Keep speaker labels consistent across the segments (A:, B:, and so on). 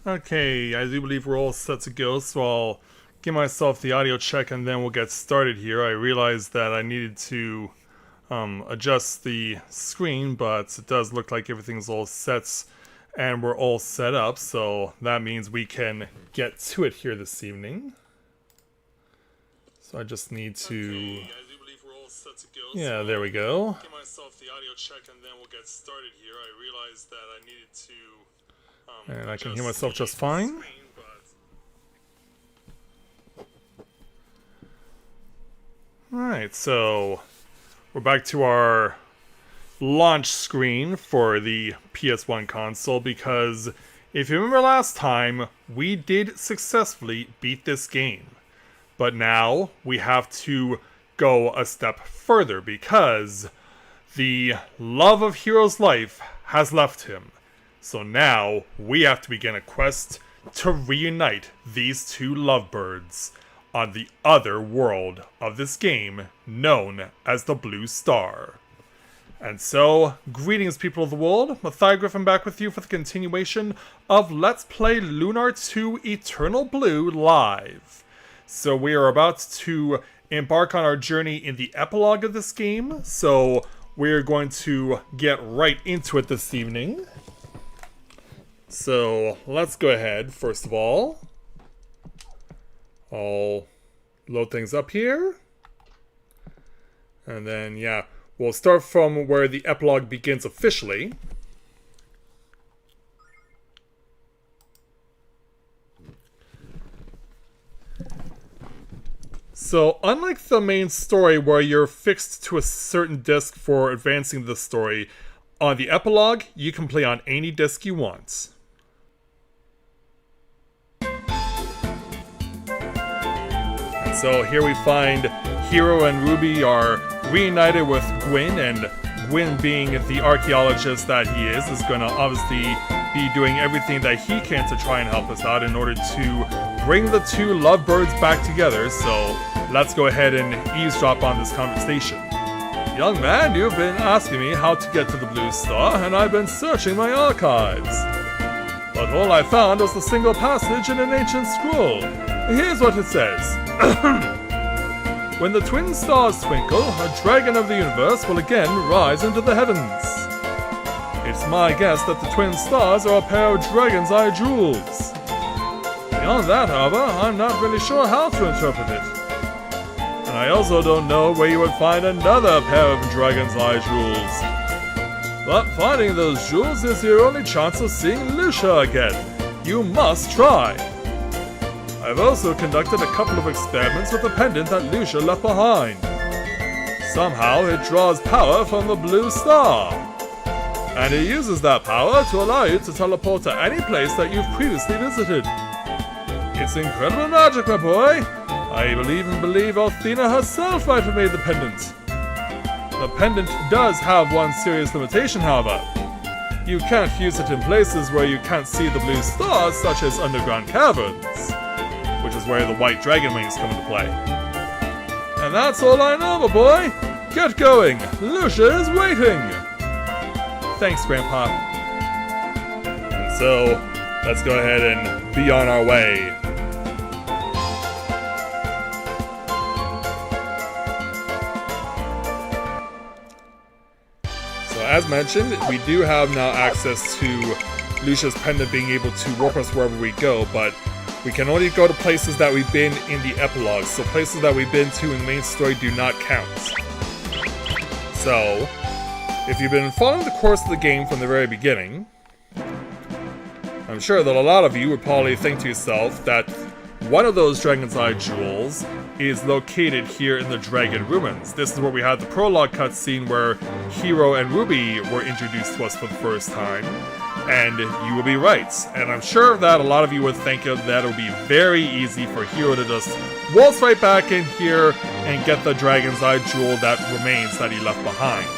A: Okay, I do believe we're all set to go, so I'll give myself the audio check and then we'll get started here. I realized that I needed to adjust the screen, but it does look like everything's all set and we're all set up, so that means we can get to it here this evening. So I just need to... Okay, I do believe we're all set to go. Yeah, so there we go. Give myself the audio check and then we'll get started here. I realized that I needed to... and I can hear myself just fine. Alright, so we're back to our launch screen for the PS1 console because if you remember last time, we did successfully beat this game. But now we have to go a step further because the love of Hero's life has left him. So now we have to begin a quest to reunite these two lovebirds on the other world of this game known as the Blue Star. And so, greetings people of the world, Matthias Griffin back with you for the continuation of Let's Play Lunar 2 Eternal Blue live. So we are about to embark on our journey in the epilogue of this game, so we're going to get right into it this evening. So, let's go ahead, first of all. I'll load things up here. And then, yeah, we'll start from where the epilogue begins officially. So, unlike the main story where you're fixed to a certain disc for advancing the story, on the epilogue, you can play on any disc you want. So here we find Hero and Ruby are reunited with Gwyn, and Gwyn, being the archaeologist that he is going to obviously be doing everything that he can to try and help us out in order to bring the two lovebirds back together. So let's go ahead and eavesdrop on this conversation. Young man, you've been asking me how to get to the Blue Star, and I've been searching my archives. But all I found was a single passage in an ancient scroll. Here's what it says. When the twin stars twinkle, a dragon of the universe will again rise into the heavens. It's my guess that the twin stars are a pair of dragon's eye jewels. Beyond that, however, I'm not really sure how to interpret it. And I also don't know where you would find another pair of dragon's eye jewels. But finding those jewels is your only chance of seeing Lucia again. You must try. I've also conducted a couple of experiments with the pendant that Lucia left behind. Somehow it draws power from the Blue Star. And it uses that power to allow you to teleport to any place that you've previously visited. It's incredible magic, my boy. I even believe Athena herself might have made the pendant. The pendant does have one serious limitation, however. You can't use it in places where you can't see the blue stars, such as underground caverns, which is where the white dragon wings come into play. And that's all I know, my boy! Get going! Lucia is waiting! Thanks, Grandpa. And so, let's go ahead and be on our way. So, as mentioned, we do have now access to Lucia's pendant being able to warp us wherever we go, but we can only go to places that we've been in the epilogue, so places that we've been to in the main story do not count. So, if you've been following the course of the game from the very beginning, I'm sure that a lot of you would probably think to yourself that one of those Dragon's Eye jewels is located here in the Dragon Ruins. This is where we had the prologue cutscene where Hero and Ruby were introduced to us for the first time. And you will be right. And I'm sure that a lot of you would think that it would be very easy for Hero to just waltz right back in here and get the Dragon's Eye jewel that remains that he left behind.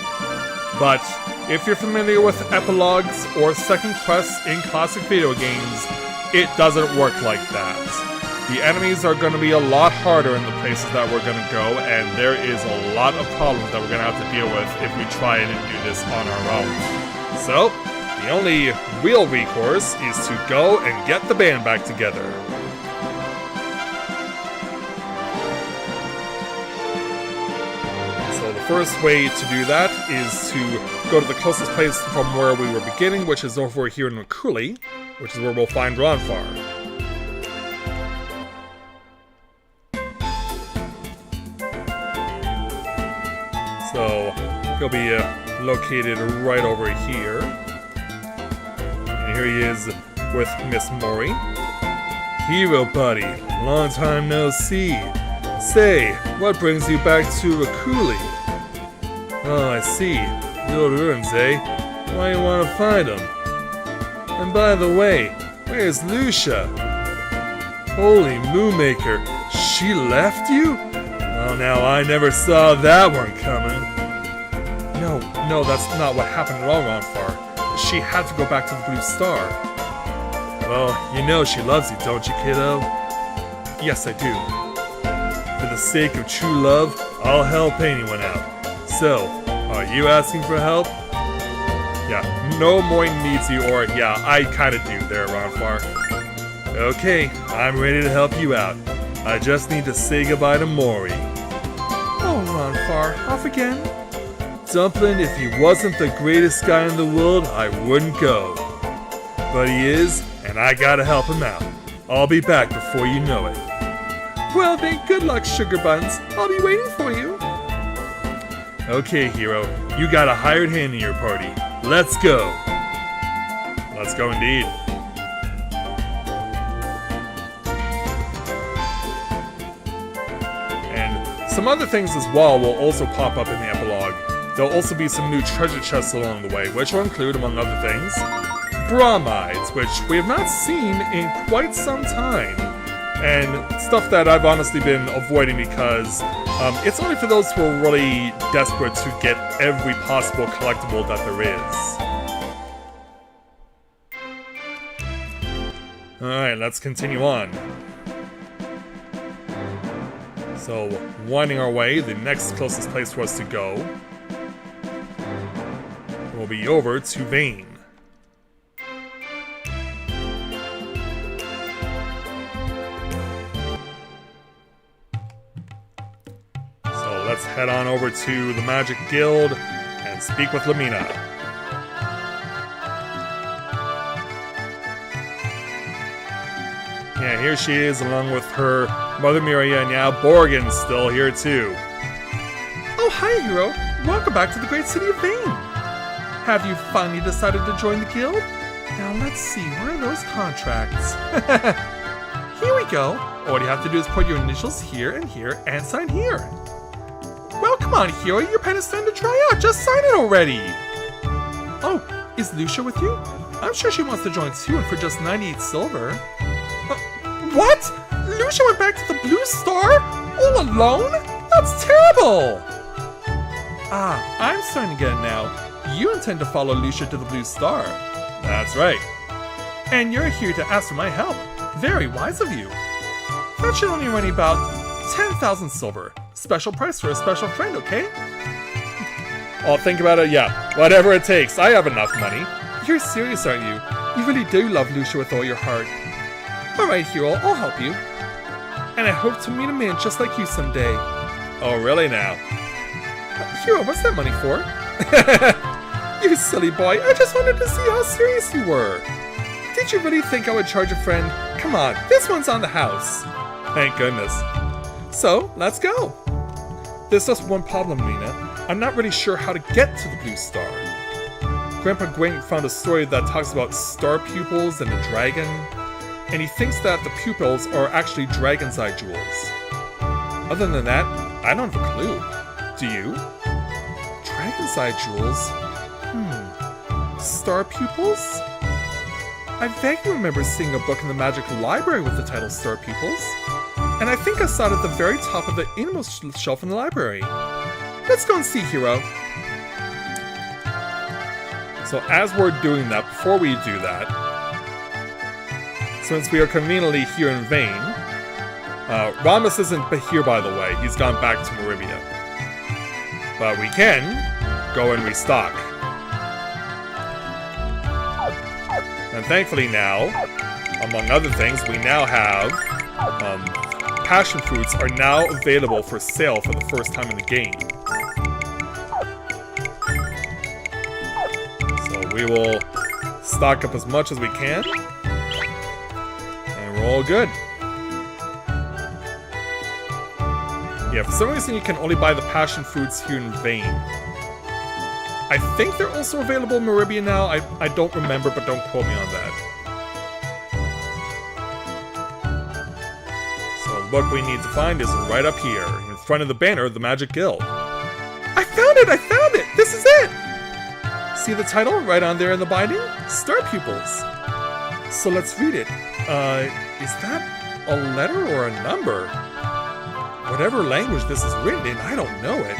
A: But if you're familiar with epilogues or second quests in classic video games, it doesn't work like that. The enemies are going to be a lot harder in the places that we're going to go, and there is a lot of problems that we're going to have to deal with if we try and do this on our own. So, the The only real recourse is to go and get the band back together. So the first way to do that is to go to the closest place from where we were beginning, which is over here in Makuli, which is where we'll find Ronfar. So he'll be located right over here. And here he is with Miss Mori. Hero buddy, long time no see. Say, what brings you back to Rakuli? Oh, I see. The old ruins, eh? Why you want to find them? And by the way, where's Lucia? Holy Moonmaker, she left you? Oh, now I never saw that one coming. No, that's not what happened at all, Ronfar. She had to go back to the Blue Star. Well, you know she loves you, don't you, kiddo? Yes, I do. For the sake of true love, I'll help anyone out. So, are you asking for help? Yeah, no Mori needs you, or yeah, I kinda do there, Ronfar. Okay, I'm ready to help you out. I just need to say goodbye to Mori. Oh, Ronfar, off again? Dumpling, if he wasn't the greatest guy in the world, I wouldn't go. But he is, and I gotta help him out. I'll be back before you know it. Well then, good luck, Sugar Buns. I'll be waiting for you. Okay, hero. You got a hired hand in your party. Let's go. Let's go indeed. And some other things as well will also pop up in the epilogue. There'll also be some new treasure chests along the way, which will include, among other things, bromides, which we have not seen in quite some time. And stuff that I've honestly been avoiding because it's only for those who are really desperate to get every possible collectible that there is. Alright, let's continue on. So, winding our way, the next closest place for us to go will be over to Vane. So let's head on over to the Magic Guild and speak with Lamina. Yeah, here she is along with her mother Miria, and now Borgen's still here too. Oh, hi, hero. Welcome back to the great city of Vane. Have you finally decided to join the guild? Now let's see, where are those contracts? Here we go. All you have to do is put your initials here and sign here. Well, come on, hero, your pen is starting to dry out. Just sign it already. Oh, is Lucia with you? I'm sure she wants to join too, and for just 98 silver. What? Lucia went back to the Blue Star? All alone? That's terrible! Ah, I'm starting to get it now. You intend to follow Lucia to the Blue Star. That's right. And you're here to ask for my help. Very wise of you. That should only run you about 10,000 silver. Special price for a special friend, okay? I'll think about it, yeah. Whatever it takes. I have enough money. You're serious, aren't you? You really do love Lucia with all your heart. Alright, hero, I'll help you. And I hope to meet a man just like you someday. Oh, really now? Hero, what's that money for? You silly boy, I just wanted to see how serious you were. Did you really think I would charge a friend? Come on, this one's on the house. Thank goodness. So, let's go. There's just one problem, Lena. I'm not really sure how to get to the Blue Star. Grandpa Gwink found a story that talks about star pupils and a dragon, and he thinks that the pupils are actually dragon's eye jewels. Other than that, I don't have a clue. Do you? Dragon's eye jewels? Star pupils? I vaguely remember seeing a book in the Magic Library with the title Star Pupils, and I think I saw it at the very top of the innermost shelf in the library. Let's go and see, hero. So as we're doing that, before we do that, since we are conveniently here in Vane, Rhombus isn't here, by the way. He's gone back to Maribia. But we can go and restock. And thankfully now, among other things, we now have passion fruits are now available for sale for the first time in the game. So we will stock up as much as we can. And we're all good. Yeah, for some reason you can only buy the passion fruits here in Vane. I think they're also available in Meribia now. I don't remember, but don't quote me on that. So the book we need to find is right up here, in front of the banner of the Magic Guild. I found it! I found it! This is it! See the title right on there in the binding? Star Pupils. So let's read it. Is that a letter or a number? Whatever language this is written in, I don't know it.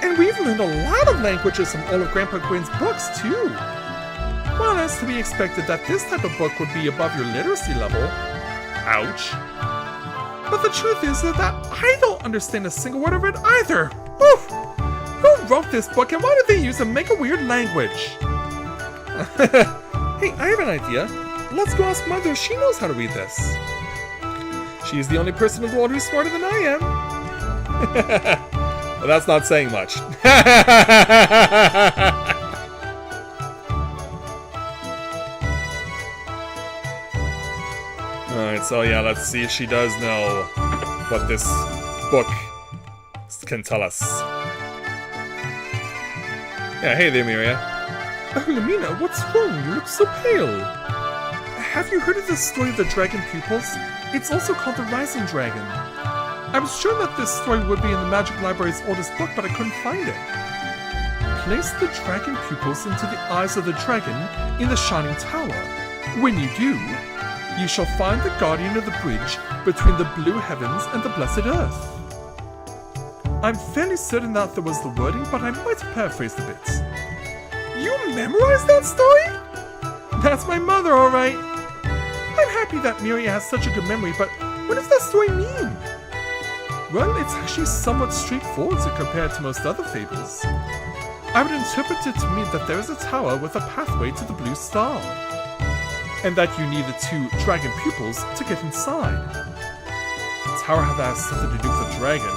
A: And we've learned a lot of languages from all of Grandpa Gwyn's books, too. Well, it's to be expected that this type of book would be above your literacy level. Ouch. But the truth is that I don't understand a single word of it either. Oof. Who wrote this book and why did they use a make-a-weird language? Hey, I have an idea. Let's go ask Mother if she knows how to read this. She's the only person in the world who's smarter than I am. Well, that's not saying much. Alright, so yeah, let's see if she does know what this book can tell us. Yeah, hey there, Miria. Oh, Lumina, what's wrong? You look so pale. Have you heard of the story of the dragon pupils? It's also called the Rising Dragon. I was sure that this story would be in the Magic Library's oldest book, but I couldn't find it. Place the dragon pupils into the eyes of the dragon in the Shining Tower. When you do, you shall find the guardian of the bridge between the blue heavens and the blessed earth. I'm fairly certain that there was the wording, but I might have paraphrased a bit. You memorized that story? That's my mother, all right. I'm happy that Miria has such a good memory, but what does that story mean? Well, it's actually somewhat straightforward to compare to most other fables. I would interpret it to mean that there is a tower with a pathway to the blue star, and that you need the two dragon pupils to get inside. The tower has something to do with a dragon.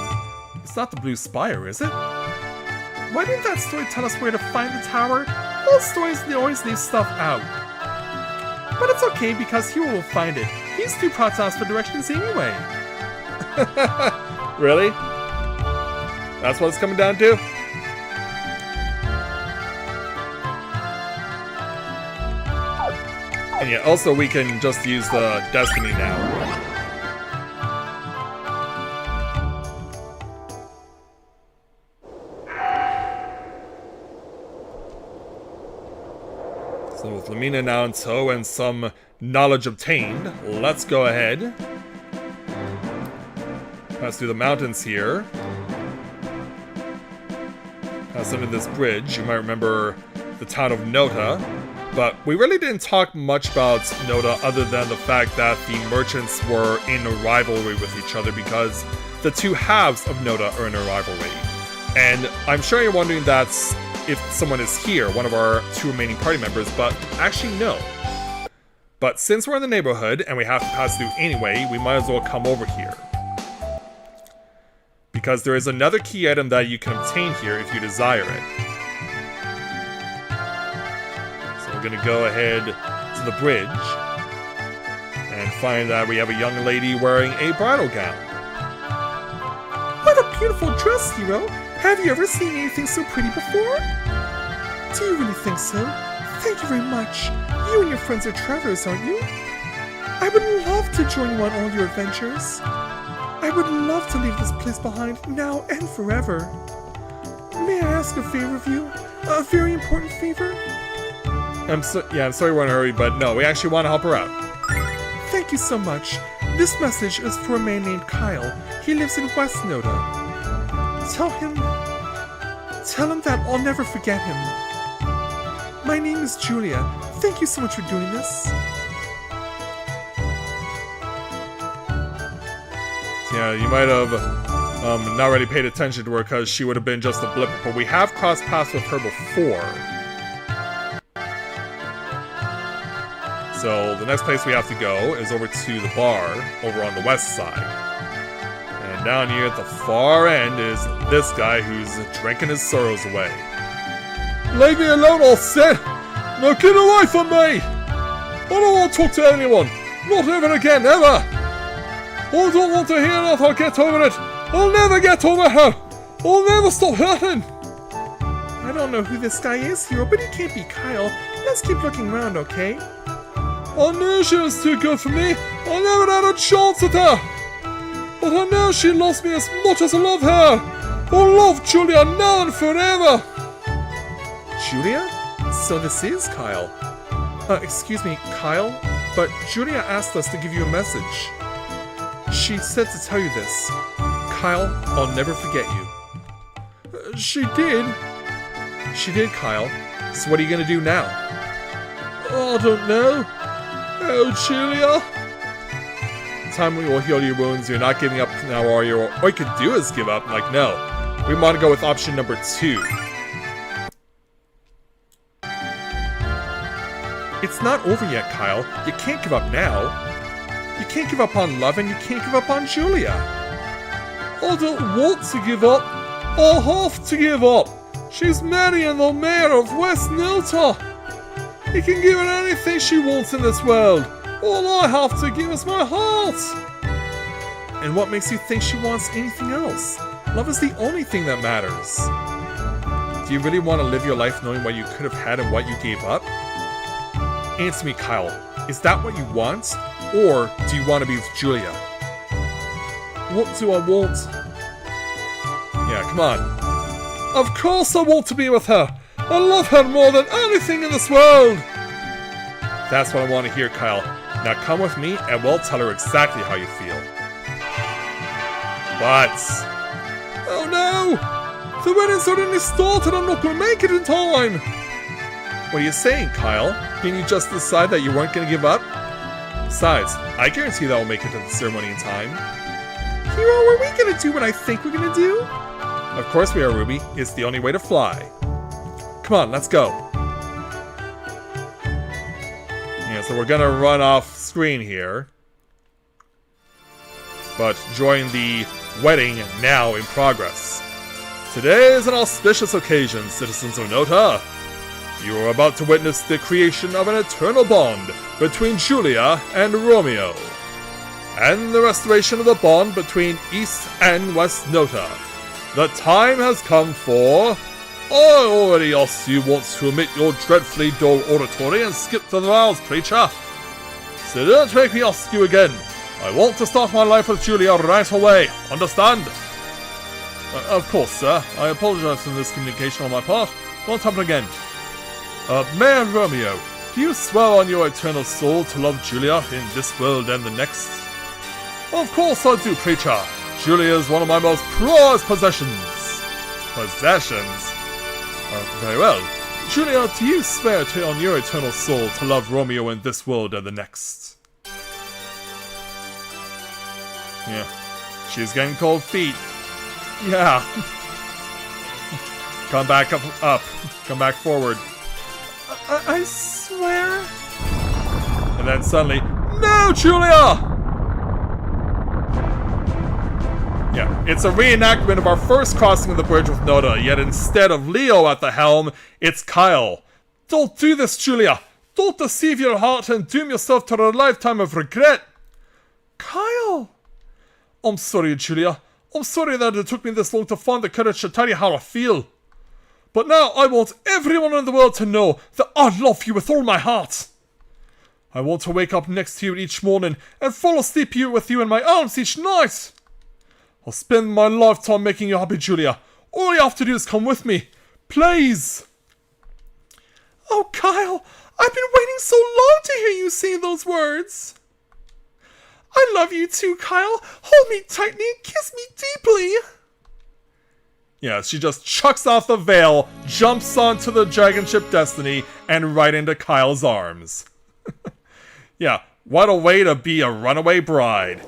A: It's not the blue spire, is it? Why didn't that story tell us where to find the tower? All stories always leave stuff out. But it's okay, because he will find it. He's too proud to ask for directions anyway. Really? That's what it's coming down to? And yeah, also we can just use the Destiny now. So with Lumina now in tow and some knowledge obtained, let's go ahead. Pass through the mountains here. Pass under this bridge. You might remember the town of Nota. But we really didn't talk much about Nota other than the fact that the merchants were in a rivalry with each other because the two halves of Nota are in a rivalry. And I'm sure you're wondering that's if someone is here, one of our two remaining party members, but actually no. But since we're in the neighborhood and we have to pass through anyway, we might as well come over here. Because there is another key item that you can obtain here if you desire it. So we're gonna go ahead to the bridge and find that we have a young lady wearing a bridal gown. What a beautiful dress, Hero! Have you ever seen anything so pretty before? Do you really think so? Thank you very much. You and your friends are travelers, aren't you? I would love to join you on all your adventures. I would love to leave this place behind now and forever. May I ask a favor of you? A very important favor? I'm sorry we're in a hurry, but no, we actually want to help her out. Thank you so much. This message is for a man named Kyle. He lives in West Noda. Tell him that I'll never forget him. My name is Julia. Thank you so much for doing this. Yeah, you might have not really paid attention to her because she would have been just a blip, but we have crossed paths with her before. So the next place we have to go is over to the bar over on the west side. And down here at the far end is this guy who's drinking his sorrows away. Leave me alone, I said! Now get away from me! I don't want to talk to anyone! Not even again, ever! I don't want to hear that I'll get over it! I'll never get over her! I'll never stop hurting! I don't know who this guy is, Hero, but he can't be Kyle. Let's keep looking around, okay? I knew she was too good for me! I never had a chance at her! But I know she loves me as much as I love her! I love Julia now and forever! Julia? So this is Kyle. Excuse me, Kyle? But Julia asked us to give you a message. She said to tell you this. Kyle, I'll never forget you. She did? She did, Kyle. So what are you gonna do now? I don't know. Oh, Julia. Time we will heal your wounds. You're not giving up now, are you? All you could do is give up. Like, no. We want to go with option number 2. It's not over yet, Kyle. You can't give up now. You can't give up on love and you can't give up on Julia. I don't want to give up. I have to give up. She's marrying the mayor of West Nilta. He can give her anything she wants in this world. All I have to give is my heart. And what makes you think she wants anything else? Love is the only thing that matters. Do you really want to live your life knowing what you could have had and what you gave up? Answer me, Kyle. Is that what you want? Or do you want to be with Julia? What do I want? Yeah, come on. Of course I want to be with her. I love her more than anything in this world. That's what I want to hear, Kyle. Now come with me and we'll tell her exactly how you feel. But... oh no! The wedding's already started. I'm not going to make it in time. What are you saying, Kyle? Didn't you just decide that you weren't going to give up? Besides, I guarantee that we'll make it to the ceremony in time. Hero, are we going to do what I think we're going to do? Of course we are, Ruby. It's the only way to fly. Come on, let's go. Yeah, so we're going to run off screen here. But join the wedding now in progress. Today is an auspicious occasion, citizens of Nota. You are about to witness the creation of an eternal bond between Julia and Romeo, and the restoration of the bond between East and West Nota. The time has come for... I already asked you once to omit your dreadfully dull oratory and skip to the vows, preacher. So don't make me ask you again. I want to start my life with Julia right away, understand? Of course, sir. I apologize for this communication on my part. Won't happen again. Mayor Romeo, do you swear on your eternal soul to love Julia in this world and the next? Of course I do, preacher. Julia is one of my most prized possessions. Possessions? Very well. Julia, do you swear on your eternal soul to love Romeo in this world and the next? Yeah. She's getting cold feet. Yeah. Come back up. Come back forward. I swear. And then suddenly, no, Julia! Yeah, it's a reenactment of our first crossing of the bridge with Nota, yet instead of Leo at the helm, it's Kyle. Don't do this, Julia! Don't deceive your heart and doom yourself to a lifetime of regret! Kyle! I'm sorry, Julia. I'm sorry that it took me this long to find the courage to tell you how I feel. But now I want everyone in the world to know that I love you with all my heart. I want to wake up next to you each morning and fall asleep with you in my arms each night. I'll spend my lifetime making you happy, Julia. All you have to do is come with me. Please. Oh, Kyle, I've been waiting so long to hear you say those words. I love you too, Kyle. Hold me tightly and kiss me deeply. Yeah, she just chucks off the veil, jumps onto the dragon ship Destiny, and right into Kyle's arms. Yeah, what a way to be a runaway bride.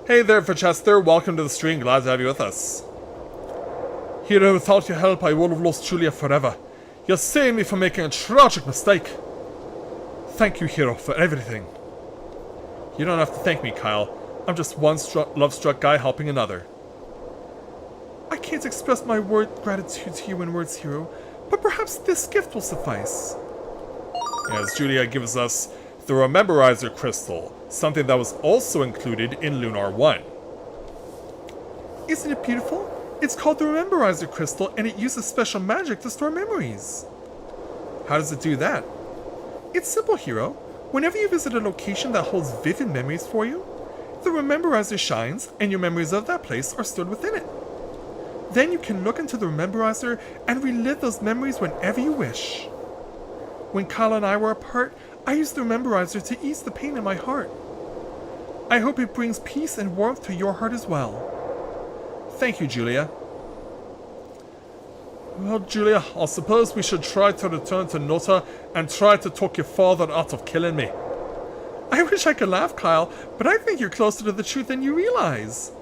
A: Hey there, Vichester. Welcome to the stream. Glad to have you with us. Hero, without your help, I would have lost Julia forever. You saved me from making a tragic mistake. Thank you, Hiro, for everything. You don't have to thank me, Kyle. I'm just one love-struck guy helping another. I can't express my gratitude to you in words, Hiro, but perhaps this gift will suffice. As Julia gives us the Rememberizer Crystal, something that was also included in Lunar 1. Isn't it beautiful? It's called the Rememberizer Crystal, and it uses special magic to store memories. How does it do that? It's simple, Hiro. Whenever you visit a location that holds vivid memories for you, the Rememberizer shines, and your memories of that place are stored within it. Then you can look into the Rememberizer and relive those memories whenever you wish. When Kyle and I were apart, I used the Rememberizer to ease the pain in my heart. I hope it brings peace and warmth to your heart as well. Thank you, Julia. Well, Julia, I suppose we should try to return to Nota and try to talk your father out of killing me. I wish I could laugh, Kyle, but I think you're closer to the truth than you realize.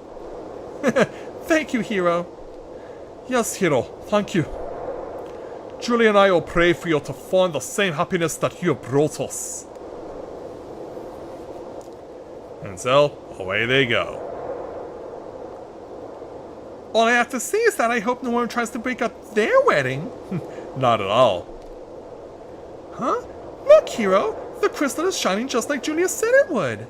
A: Thank you, Hiro. Yes, Hiro, thank you. Julia and I will pray for you to find the same happiness that you brought us. And so, away they go. All I have to say is that I hope no one tries to break up their wedding. Not at all. Huh? Look, Hiro! The crystal is shining just like Julia said it would.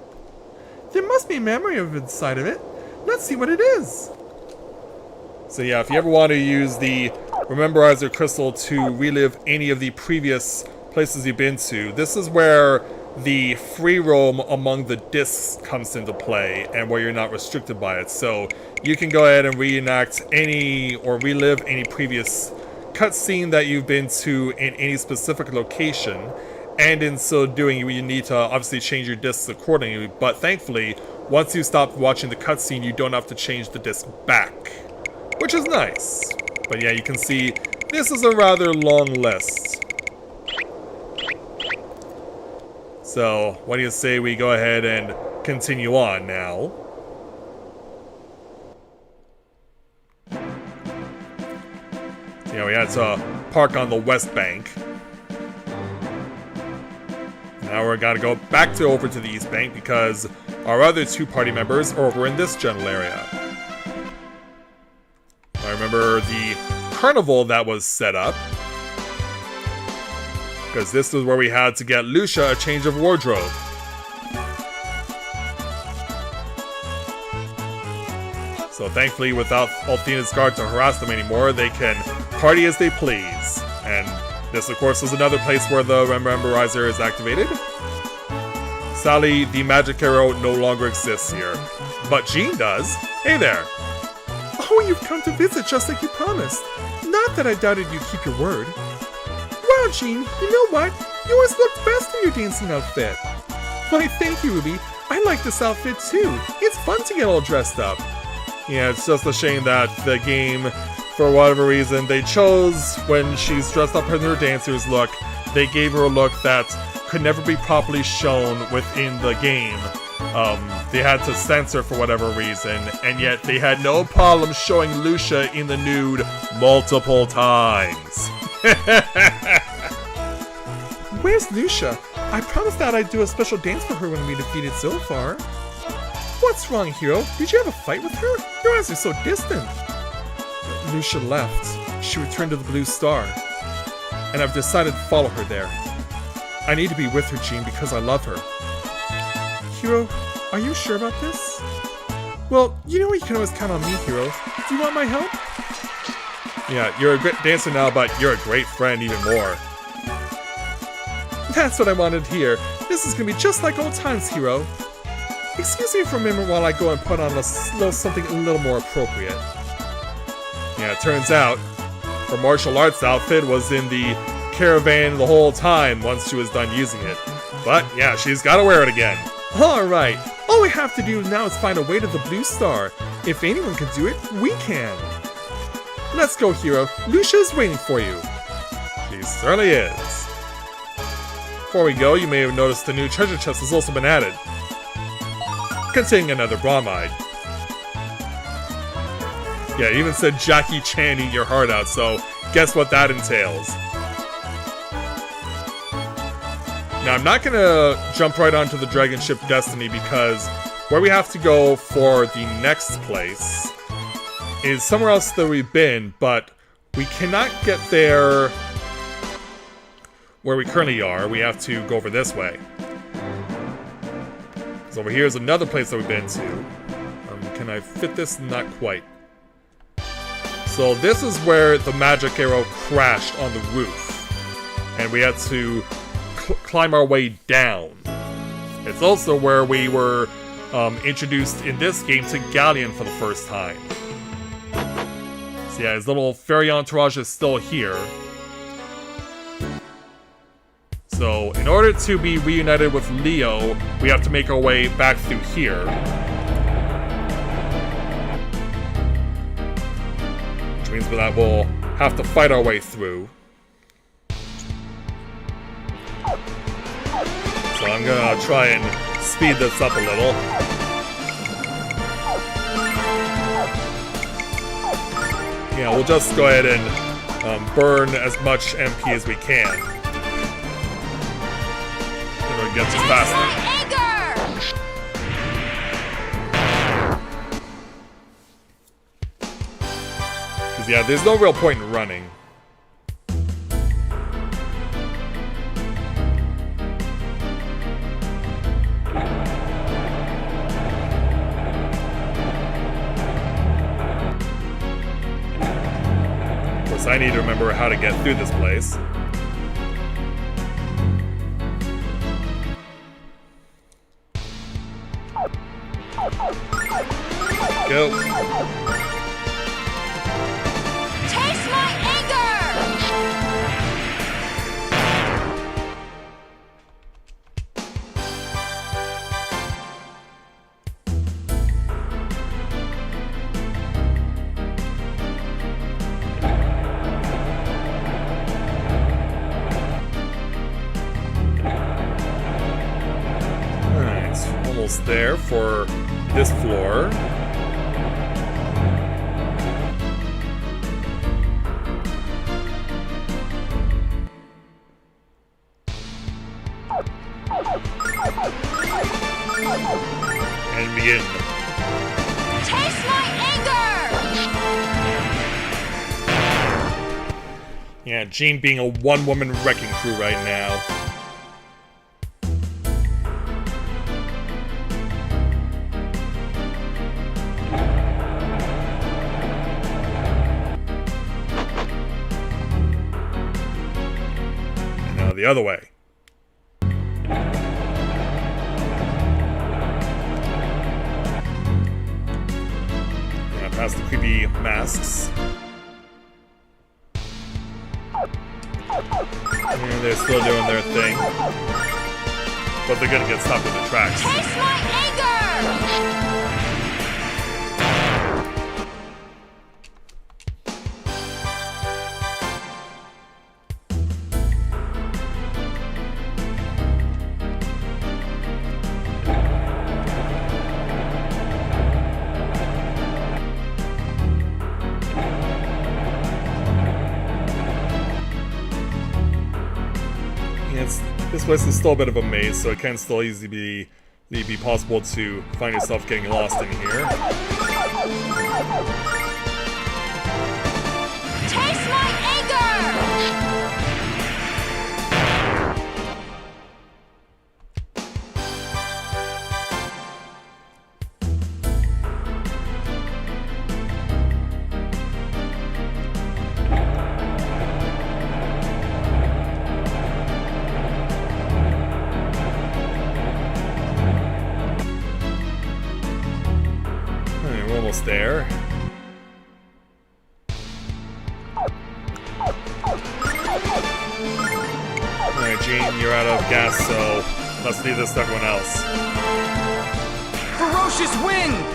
A: There must be a memory of inside of it. Let's see what it is. So yeah, if you ever want to use the Rememberizer Crystal to relive any of the previous places you've been to, this is where the free roam among the discs comes into play and where you're not restricted by it. So you can go ahead and reenact any or relive any previous cutscene that you've been to in any specific location, and in so doing you need to obviously change your discs accordingly, but thankfully once you stop watching the cutscene you don't have to change the disc back, which is nice. But yeah, you can see this is a rather long list. So, what do you say we go ahead and continue on now? You know, we had to park on the west bank. Now we're gotta go back over to the east bank because our other two party members are over in this general area. I remember the carnival that was set up, because this is where we had to get Lucia a change of wardrobe. So thankfully, without Althena's guard to harass them anymore, they can party as they please. And this, of course, is another place where the Rememberizer is activated. Sadly, the magic arrow no longer exists here, but Jean does. Hey there! Oh, you've come to visit just like you promised. Not that I doubted you'd keep your word. Wow, Jean, you know what? You always looked best in your dancing outfit. Why, thank you, Ruby. I like this outfit too. It's fun to get all dressed up. Yeah, it's just a shame that the game, for whatever reason, they chose, when she's dressed up in her dancer's look, they gave her a look that could never be properly shown within the game. They had to censor for whatever reason, and yet they had no problem showing Lucia in the nude multiple times. Where's Lucia? I promised that I'd do a special dance for her when we defeated Zilfar. What's wrong, Hiro? Did you have a fight with her? Your eyes are so distant. Lucia left. She returned to the Blue Star. And I've decided to follow her there. I need to be with her, Jean, because I love her. Hiro, are you sure about this? Well, you know you can always count on me, Hiro. Do you want my help? Yeah, you're a great dancer now, but you're a great friend even more. That's what I wanted to hear. This is gonna be just like old times, Hiro. Excuse me for a minute while I go and put on something a little more appropriate. Yeah, it turns out her martial arts outfit was in the caravan the whole time once she was done using it. But yeah, she's gotta wear it again. Alright, all we have to do now is find a way to the Blue Star. If anyone can do it, we can. Let's go, Hiro. Lucia is waiting for you. She certainly is. Before we go, you may have noticed the new treasure chest has also been added, containing another bromide. Yeah, it even said Jackie Chan eat your heart out, so guess what that entails. Now, I'm not gonna jump right onto the Dragon Ship Destiny because where we have to go for the next place is somewhere else that we've been, but we cannot get there where we currently are. We have to go over this way. So over here is another place that we've been to. Can I fit this? Not quite. So this is where the magic arrow crashed on the roof, and we had to climb our way down. It's also where we were introduced in this game to Galleon for the first time. So yeah, his little fairy entourage is still here. So in order to be reunited with Leo, we have to make our way back through here. Which means that we'll have to fight our way through. So I'm gonna try and speed this up a little. Yeah, we'll just go ahead and burn as much MP as we can. It'll get us faster. Because yeah, there's no real point in running. I need to remember how to get through this place. Go.
B: Taste my anger!
A: There for this floor. And begin.
B: Taste my anger!
A: Yeah, Jean being a one-woman wrecking crew right now. The other way. Yeah, past the creepy masks. And they're still doing their thing. But they're gonna get stopped in the tracks.
B: Taste my anger!
A: This place is still a bit of a maze, so it can still easily be possible to find yourself getting lost in here.
B: Taste my anger!
A: There. Alright, Jean, you're out of gas, so let's leave this to everyone else.
C: Ferocious wind!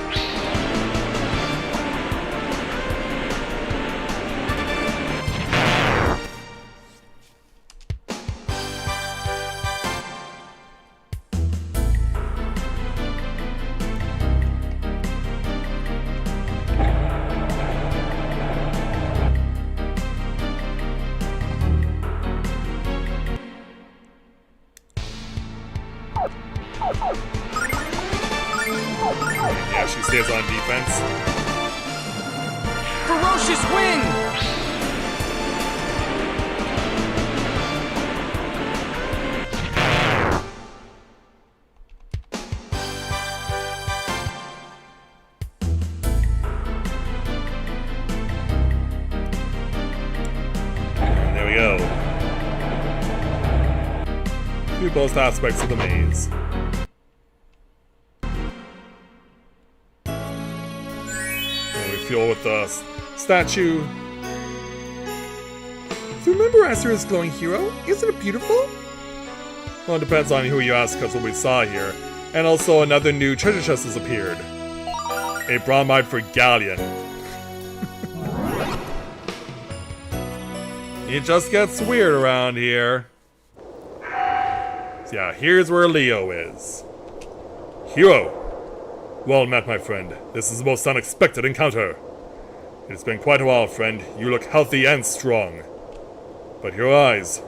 C: Lucius, win!
A: There we go. Do both aspects of the maze. And we fuel with the statue. Do you remember Azura's glowing hero? Isn't it beautiful? Well, it depends on who you ask, because what we saw here. And also another new treasure chest has appeared. A bromide for Galleon. It just gets weird around here. So yeah, here's where Leo is. Hero! Well met, my friend. This is the most unexpected encounter. It's been quite a while, friend. You look healthy and strong. But your eyes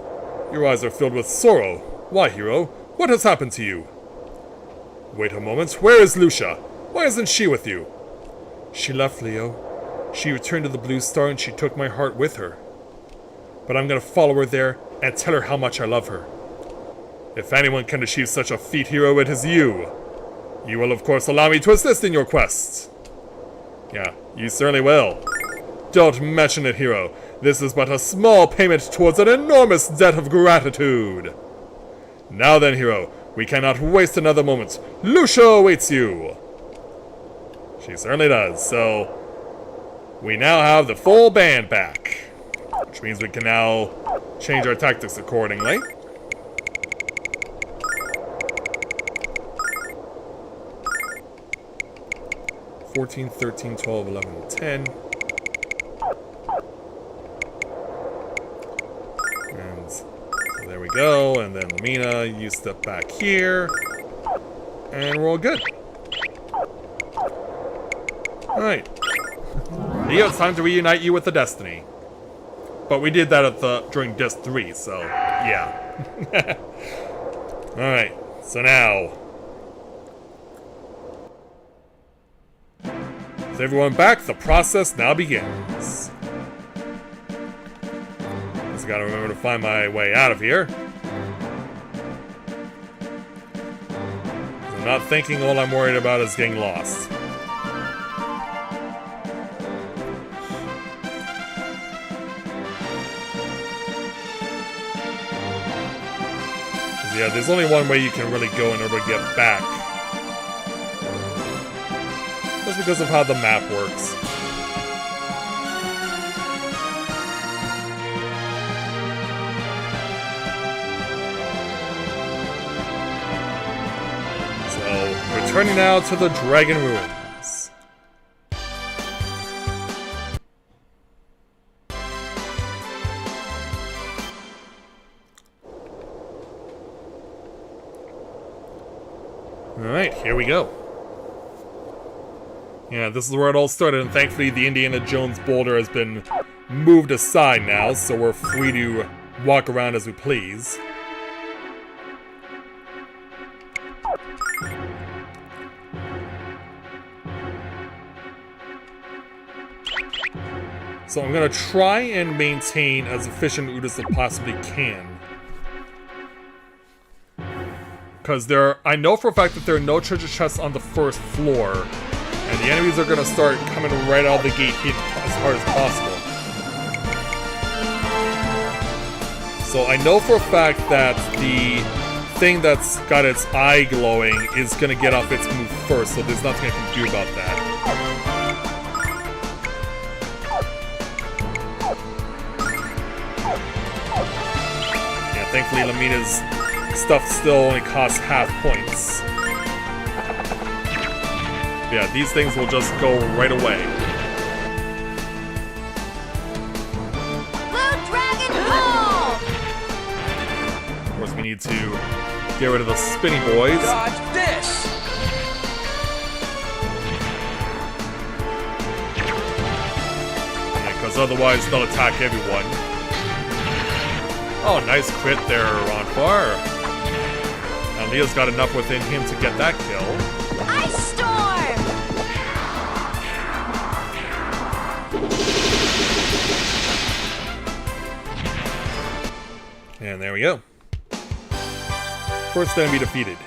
A: are filled with sorrow. Why, hero? What has happened to you? Wait a moment. Where is Lucia? Why isn't she with you? She left, Leo. She returned to the Blue Star and she took my heart with her. But I'm gonna follow her there and tell her how much I love her. If anyone can achieve such a feat, hero, it is you. You will, of course, allow me to assist in your quest. Yeah, you certainly will. Don't mention it, hero. This is but a small payment towards an enormous debt of gratitude. Now then, hero, we cannot waste another moment. Lucia awaits you. She certainly does, so we now have the full band back. Which means we can now change our tactics accordingly. $14, $13, $12, $11, $10. And so there we go. And then Lamina, you step back here. And we're all good. Alright. Leo, it's time to reunite you with the Destiny. But we did that during Disc 3, so yeah. Alright, so now. With everyone back, the process now begins. Just gotta remember to find my way out of here. I'm not thinking all I'm worried about is getting lost. Yeah, there's only one way you can really go in order to get back. Just because of how the map works. So, returning now to the Dragon Ruins. Alright, here we go. Yeah, this is where it all started, and thankfully the Indiana Jones boulder has been moved aside now, so we're free to walk around as we please. So I'm gonna try and maintain as efficient route as I possibly can. Because I know for a fact that there are no treasure chests on the first floor, and the enemies are going to start coming right out of the gate as hard as possible. So I know for a fact that the thing that's got its eye glowing is going to get off its move first, so there's nothing I can do about that. Yeah, thankfully Lamina's stuff still only costs half points. Yeah, these things will just go right away.
B: Blue Dragon Ball!
A: Of course, we need to get rid of the spinny boys.
C: Dodge this!
A: Yeah, because otherwise they'll attack everyone. Oh, nice crit there, Ron Farr. And Leo's got enough within him to get that kill.
B: Ice Storm!
A: And there we go. First enemy defeated.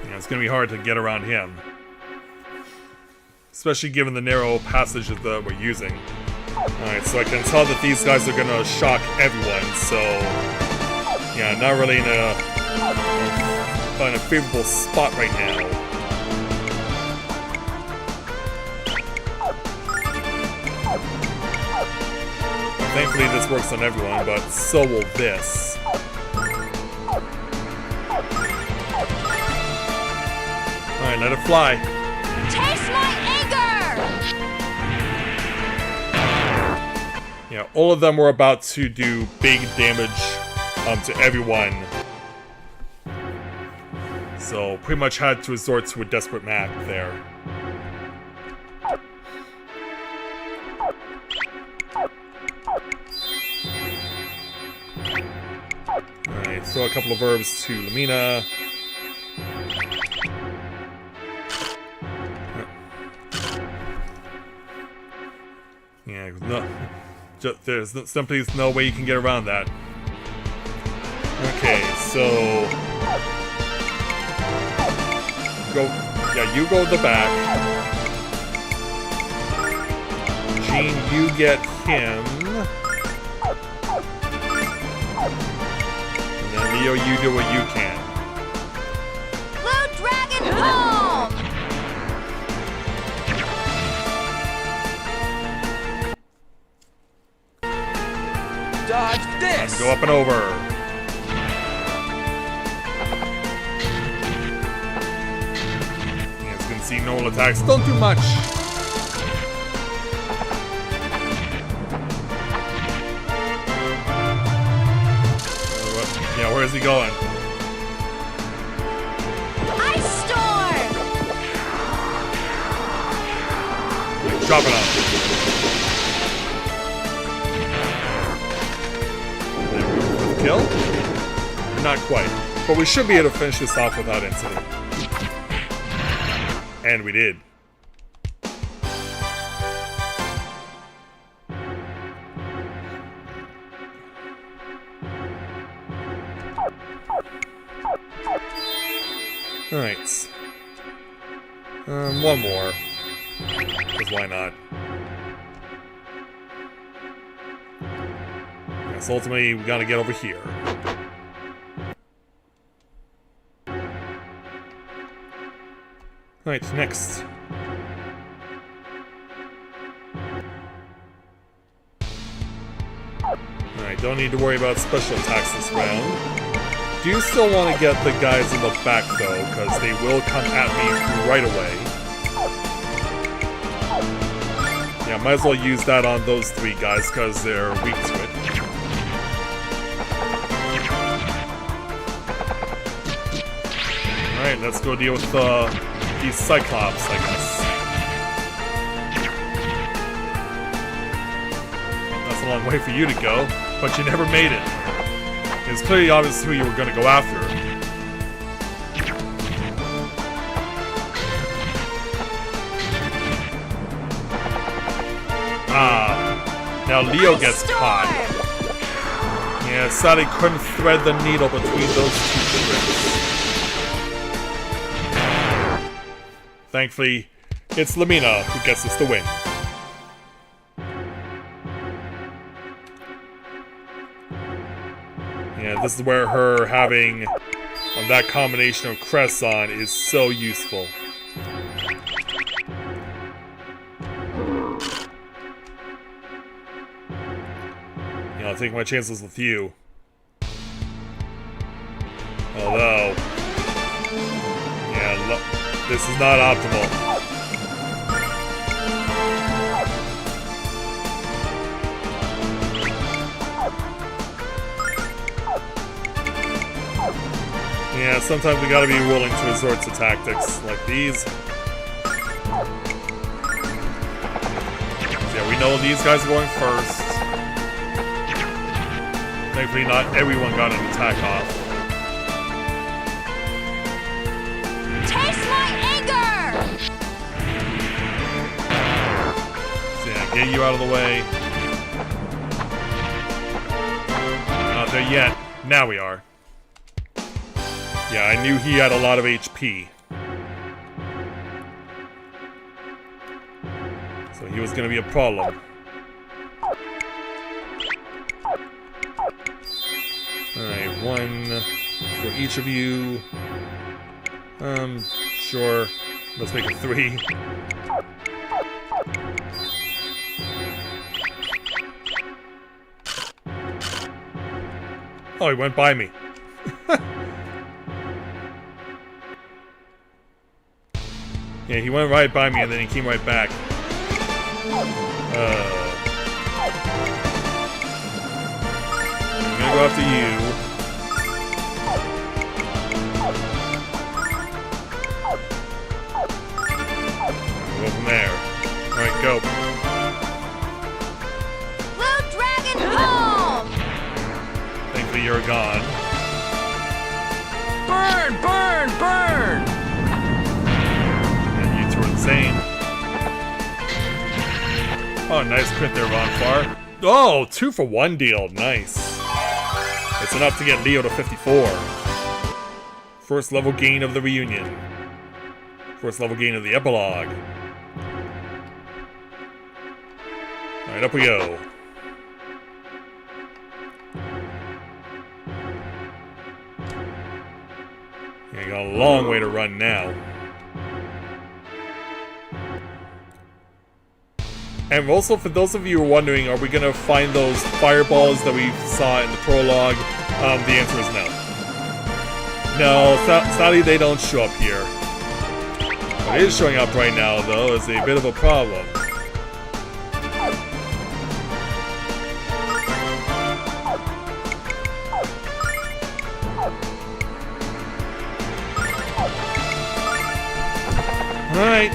A: Yeah, it's gonna be hard to get around him. Especially given the narrow passages that we're using. Alright, so I can tell that these guys are gonna shock everyone, so... yeah, not really in a favorable spot right now. Thankfully this works on everyone, but so will this. Alright, let it fly.
B: Taste my anger!
A: Yeah, all of them were about to do big damage to everyone. So pretty much had to resort to a desperate map there. Alright, throw a couple of herbs to Lamina. Yeah, no, there's simply no way you can get around that. Okay, so you go to the back. Gene, you get him. And then Leo, you do what you can.
B: Blue Dragon home!
C: Dodge this!
A: Go up and over. Yeah, it's gonna see normal attacks. Don't do much. Yeah, where is he going?
B: Ice Storm!
A: Chop it up. Kill? Not quite. But we should be able to finish this off without incident. And we did. Alright. One more. Because why not? So ultimately, we gotta get over here. Alright, next. Alright, don't need to worry about special attacks this round. Do still want to get the guys in the back though, because they will come at me right away. Yeah, might as well use that on those three guys, because they're weak to it. Alright, let's go deal with these Cyclops, I guess. That's a long way for you to go, but you never made it. It's clearly obvious who you were going to go after. Ah, now Leo gets caught. Yeah, sadly couldn't thread the needle between those two strips. Thankfully, it's Lamina who gets us the win. Yeah, this is where her having that combination of crests on is so useful. Yeah, I'll take my chances with you. Although, yeah, this is not optimal. Yeah, sometimes we gotta be willing to resort to tactics like these. Yeah, we know these guys are going first. Thankfully, not everyone got an attack off.
B: Taste my anger!
A: get you out of the way. Not there yet. Now we are. Yeah, I knew he had a lot of HP. So he was gonna be a problem. Alright, one for each of you. Sure. Let's make it 3. Oh, he went by me. Yeah, he went right by me and then he came right back. I'm gonna go after you. Go from there. Alright, go.
B: Blue Dragon home!
A: Thankfully you're gone.
C: Burn! Burn! Burn!
A: And you two are the same. Oh, nice crit there, Ron Far. Oh, 2 for 1 deal. Nice. It's enough to get Leo to 54. First level gain of the reunion. First level gain of the epilogue. Alright, up we go. Yeah, got a long way to run now. And also, for those of you who are wondering, are we going to find those fireballs that we saw in the prologue? The answer is no. No, sadly they don't show up here. What is showing up right now, though, is a bit of a problem. Alright.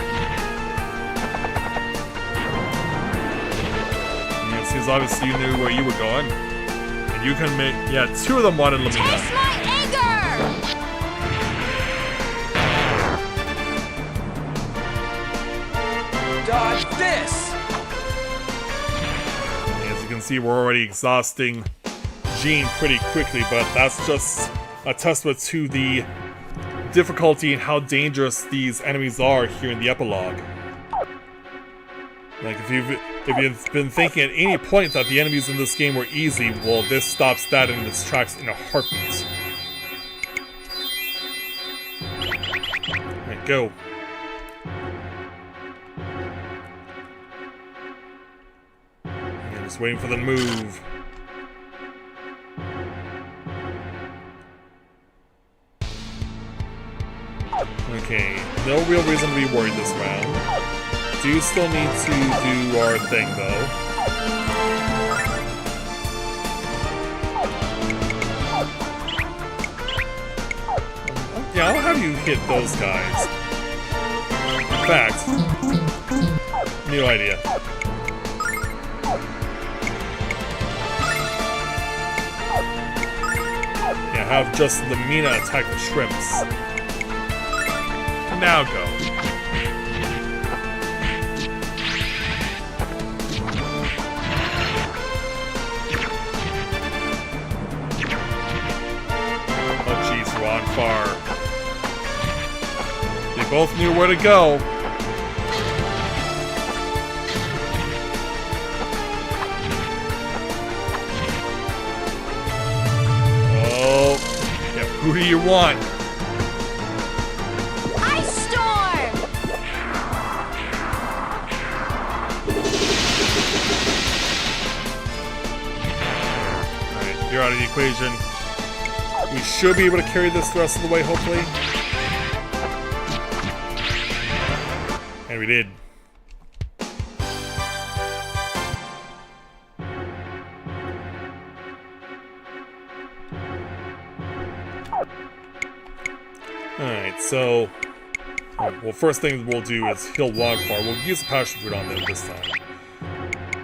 A: Yeah, it seems obviously you knew where you were going. And you can make... Yeah, 2 of them wanted Lamina.
B: Taste my anger!
C: Dodge this!
A: As you can see, we're already exhausting Jean pretty quickly, but that's just a testament to the difficulty and how dangerous these enemies are here in the epilogue. Like, if you've been thinking at any point that the enemies in this game were easy, well, this stops that in its tracks in a heartbeat. Alright, go. Yeah, just waiting for the move. Okay, no real reason to be worried this round. Do still need to do our thing, though. Yeah, I'll have you hit those guys. In fact, new idea. Yeah, have just the Mina attack the shrimps. Now go. Oh jeez, we're on far. They both knew where to go. Oh, yeah, who do you want? You're out of the equation. We should be able to carry this the rest of the way, hopefully. And we did. Alright, so... well, first thing we'll do is heal Wildfire. We'll use the passion fruit on them this time.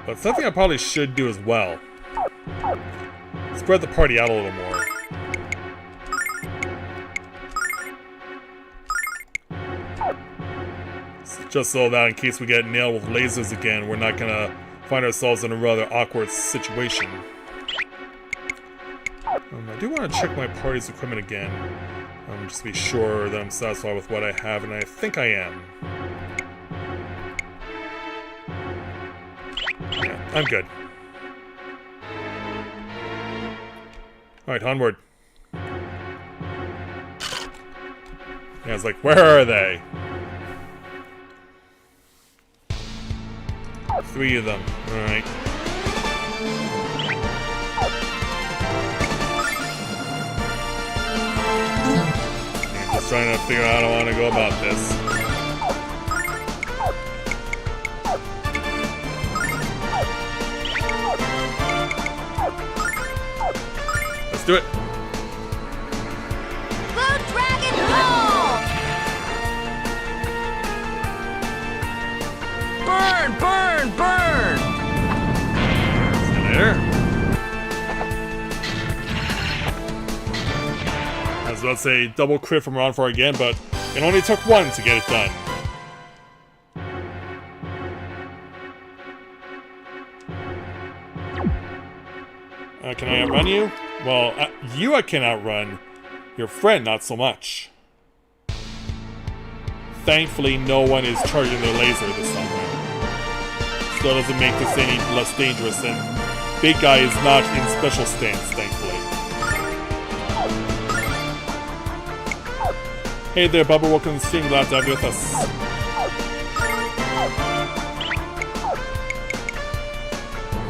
A: But something I probably should do as well. Spread the party out a little more. Just so that in case we get nailed with lasers again, we're not gonna find ourselves in a rather awkward situation. I do want to check my party's equipment again, just to be sure that I'm satisfied with what I have, and I think I am. Yeah, I'm good. Alright, onward. Yeah, I was like, where are they? 3 of them. Alright. I'm just trying to figure out how I want to go about this. Let's do it.
B: Blue Dragon home!
C: Burn, burn, burn!
A: See you later. I was about to say double crit from round 4 again, but it only took 1 to get it done. Can I outrun you? Well, you I can outrun. Your friend, not so much. Thankfully, no one is charging their laser this time around. Still doesn't make this any less dangerous, and Big Guy is not in special stance, thankfully. Hey there, Bubba. Welcome to the stream. Glad to have you with us.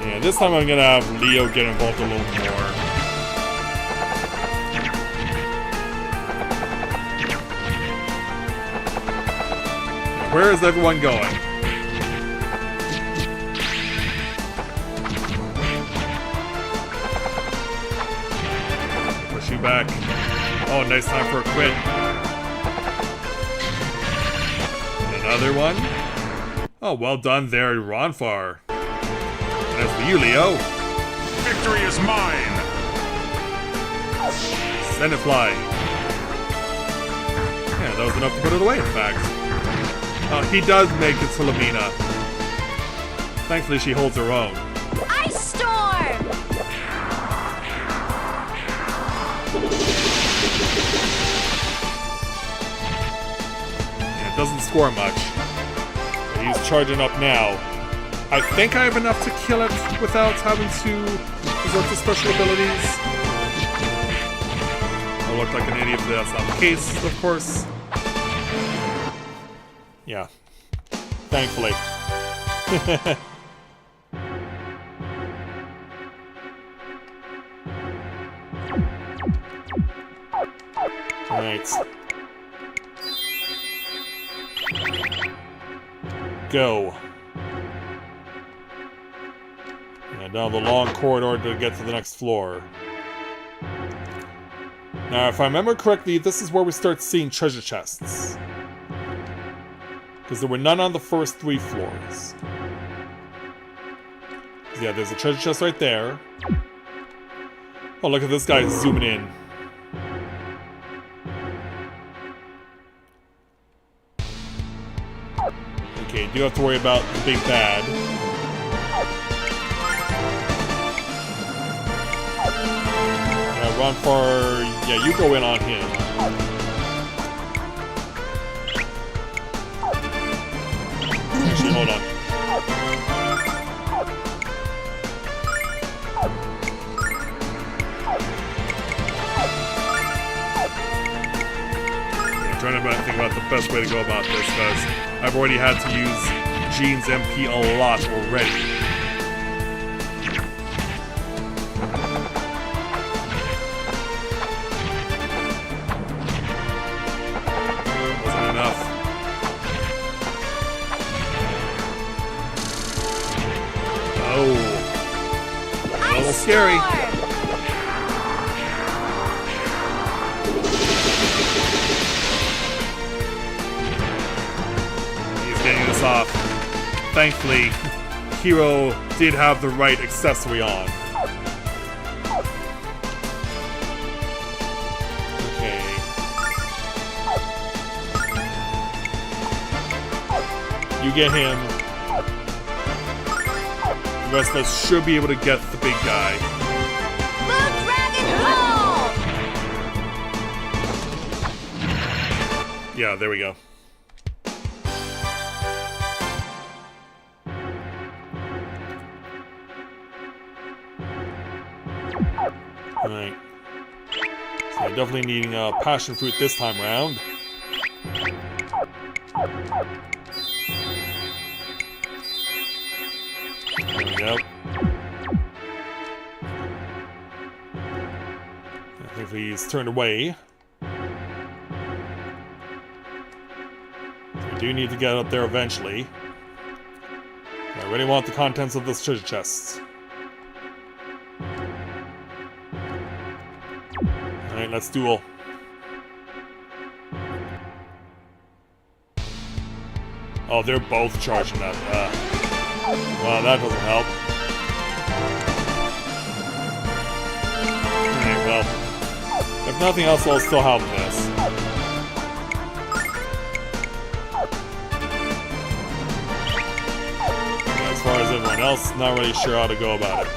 A: Yeah, this time I'm gonna have Leo get involved a little more. Where is everyone going? Push you back. Oh, nice time for a quit. Another one. Oh, well done there, Ronfar. And as for you, Leo.
D: Victory is mine!
A: Send it flying. Yeah, that was enough to put it away, in fact. He does make it to Lamina. Thankfully, she holds her own.
B: Ice Storm!
A: Yeah, it doesn't score much. But he's charging up now. I think I have enough to kill it without having to resort to special abilities. I look like an idiot if that's not the case, of course. Yeah. Thankfully. Alright. Go. And down the long corridor to get to the next floor. Now, if I remember correctly, this is where we start seeing treasure chests. Because there were none on the first 3 floors. Yeah, there's a treasure chest right there. Oh, look at this guy zooming in. Okay, do have to worry about the big bad. Run for... yeah, you go in on him. Actually, hold on. I'm trying to think about the best way to go about this, because I've already had to use Jean's MP a lot already. Wasn't enough. Oh. A little scary. Getting this off. Thankfully, Hero did have the right accessory on. Okay. You get him. The rest of us should be able to get the big guy.
B: Blue Dragon Ball!
A: Yeah, there we go. Alright. So definitely needing a passion fruit this time around. There we go. I think he's turned away. We do need to get up there eventually. I really want the contents of this treasure chest. Alright, let's duel. Oh, they're both charging that. Well, that doesn't help. Alright, well. If nothing else, I'll still help this. As far as everyone else, not really sure how to go about it.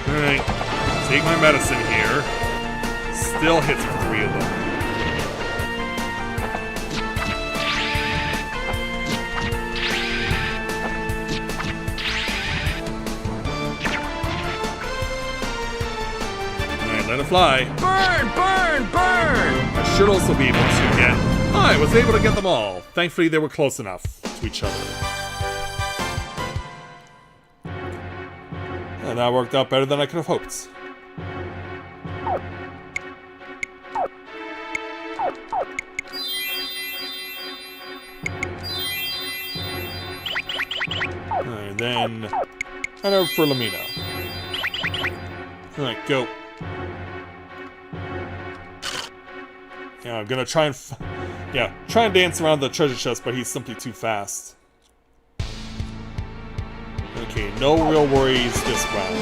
A: Alright. Take my medicine here. Still hits for 3 of them. Alright, let it fly.
C: Burn, burn, burn!
A: I should also be able to get... I was able to get them all. Thankfully, they were close enough to each other. And that worked out better than I could have hoped. And then head over for Lamina. Alright, go. Yeah, I'm gonna try and try and dance around the treasure chest, but he's simply too fast. Okay, no real worries this round.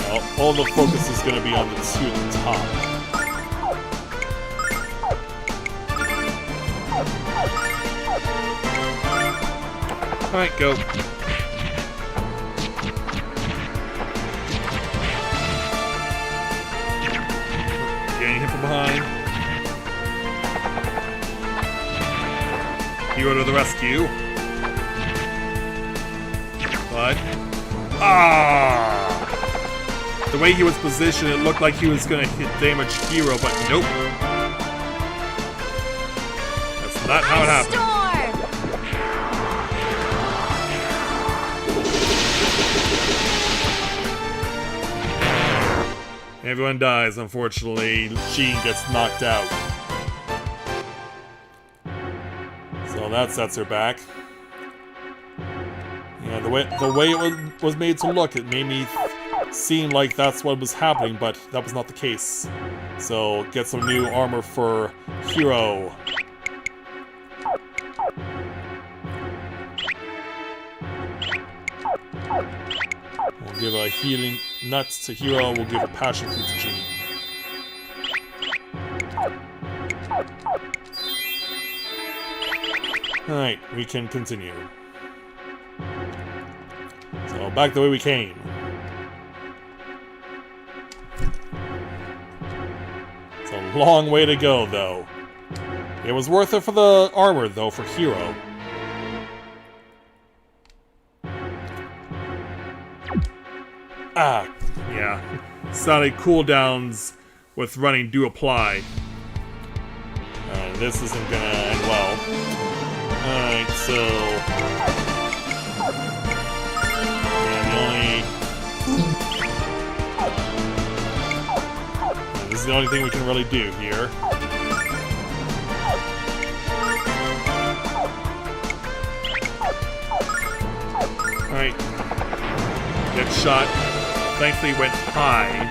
A: Well, all the focus is gonna be on the 2 at the top. Alright, go. Getting hit from behind. Hero to the rescue. But... The way he was positioned, it looked like he was gonna hit damage Hero, but nope. That's not how it happened.
B: Storm!
A: Everyone dies, unfortunately. Jean gets knocked out. So that sets her back. Yeah, the way it was made to look, it made me seem like that's what was happening, but that was not the case. So get some new armor for Hero. We'll give a healing nuts to Hero, we'll give a passion fruit to Jean. Alright, we can continue. So, back the way we came. It's a long way to go, though. It was worth it for the armor, though, for Hero. Yeah. Sonic cooldowns with running do apply. This isn't gonna end well. Alright, so... this is the only thing we can really do here. Alright. Get shot. Thankfully went high.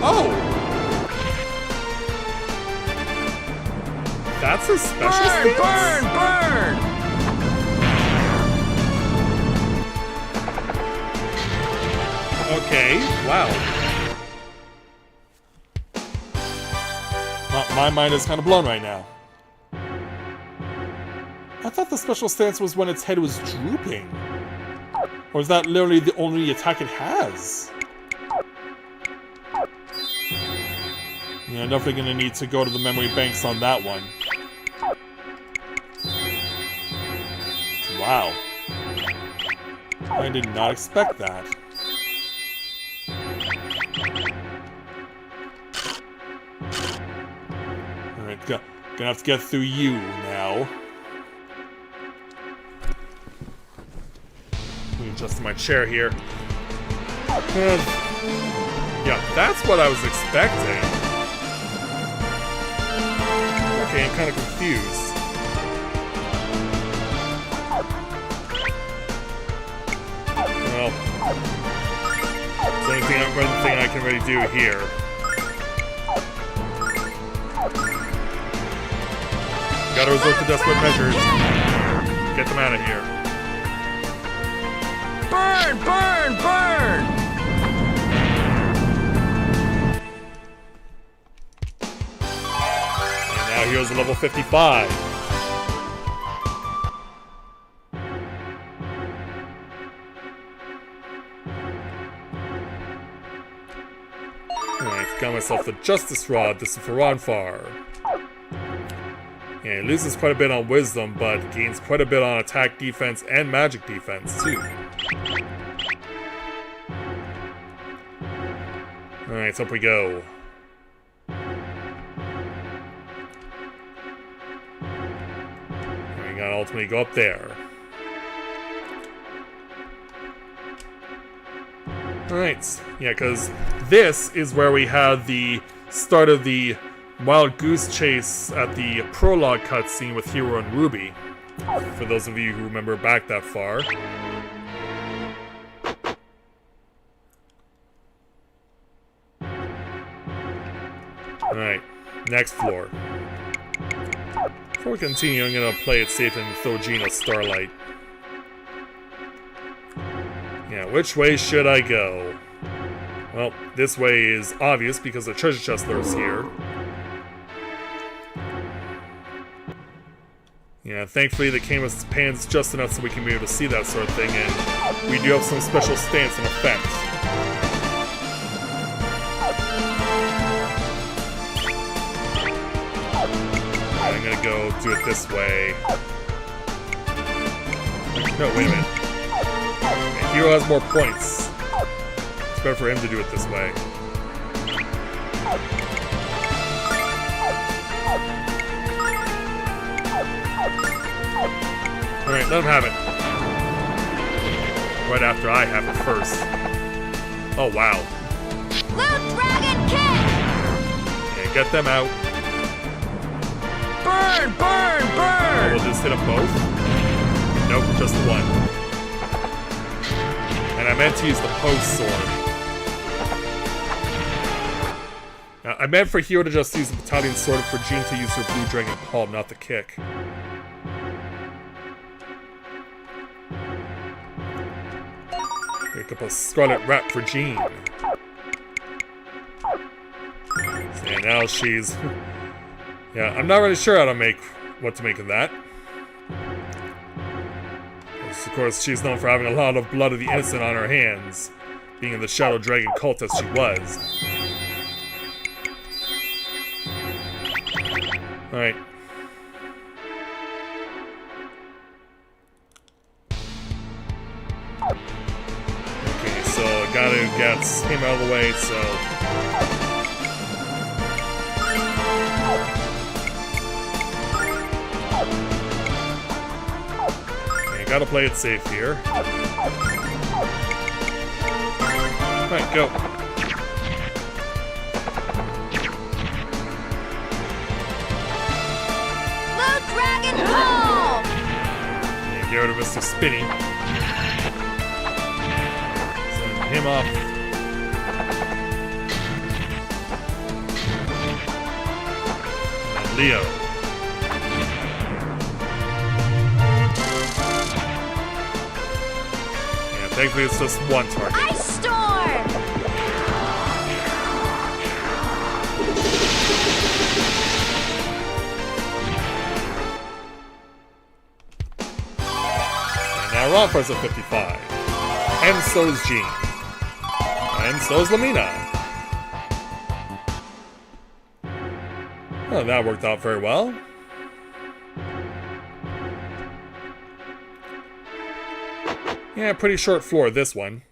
A: Oh! That's a special stance?
C: Burn! Burn!
A: Okay, wow. My mind is kind of blown right now. I thought the special stance was when its head was drooping. Or is that literally the only attack it has? Yeah, definitely gonna need to go to the memory banks on that one. Wow. I did not expect that. Alright, gonna have to get through you now. Let me adjust my chair here. Yeah, that's what I was expecting. Okay, I'm kind of confused. Well, it's the only thing I can really do here. Gotta resort to desperate measures. Get them out of here.
C: Burn! Burn! Burn!
A: And now here's a level 55. Alright, got myself the Justice Rod. This is for Ronfar. Yeah, he loses quite a bit on Wisdom, but gains quite a bit on attack defense and magic defense, too. Alright, up we go. We gotta ultimately go up there. Alright, yeah, because this is where we had the start of the Wild Goose Chase at the prologue cutscene with Hero and Ruby. For those of you who remember back that far. Alright, next floor. Before we continue, I'm gonna play it safe and throw Gene a Starlight. Yeah, which way should I go? Well, this way is obvious because the treasure chest lures here. Yeah, thankfully the camera pans just enough so we can be able to see that sort of thing, and we do have some special stance and effect. I'm gonna go do it this way. No, wait a minute. Okay, Hero has more points. It's better for him to do it this way. Alright, let him have it. Right after I have it first. Oh, wow.
B: Blue Dragon Kick!
A: Okay, get them out.
C: Burn! Burn! Burn!
A: We'll just hit them both. Nope, just the one. And I meant to use the post sword. I meant for Hero to just use the battalion sword and for Jean to use her blue dragon palm, not the kick. Pick up a Scarlet Rat for Jean. And now she's... yeah, I'm not really sure what to make of that. Of course, she's known for having a lot of blood of the innocent on her hands, being in the Shadow Dragon cult as she was. Alright. Okay, so gotta get him out of the way, so... okay, gotta play it safe here. Alright, go. Get rid of Mr. Spinny. Send him off. And Leo. Yeah, thankfully it's just one target.
B: Ice Storm!
A: Ronfar's at 55. And so is Jean. And so is Lamina. Oh, that worked out very well. Yeah, pretty short floor, this one.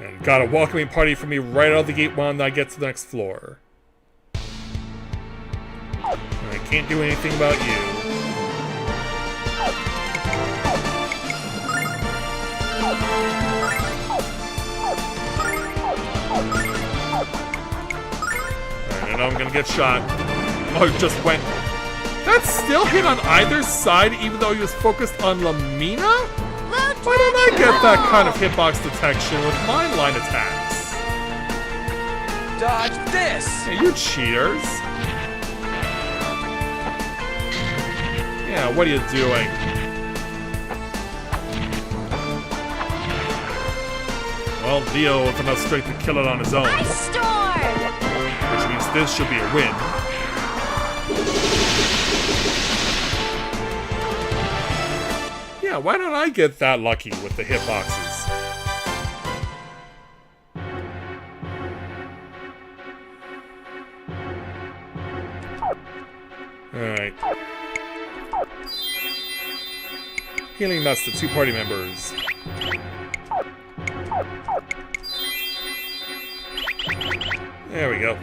A: And got a welcoming party for me right out of the gate when I get to the next floor. I can't do anything about you. Alright, I know I'm gonna get shot. Oh, it just went. That still hit on either side even though he was focused on Lamina? Why don't I get that kind of hitbox detection with my line attacks?
C: Dodge this!
A: Hey, you cheaters. Yeah, what are you doing? Well, Leo with enough strength to kill it on his own.
B: Ice storm!
A: Which means this should be a win. Yeah, why don't I get that lucky with the hitboxes? Alright. Healing nuts to 2 party members. There we go.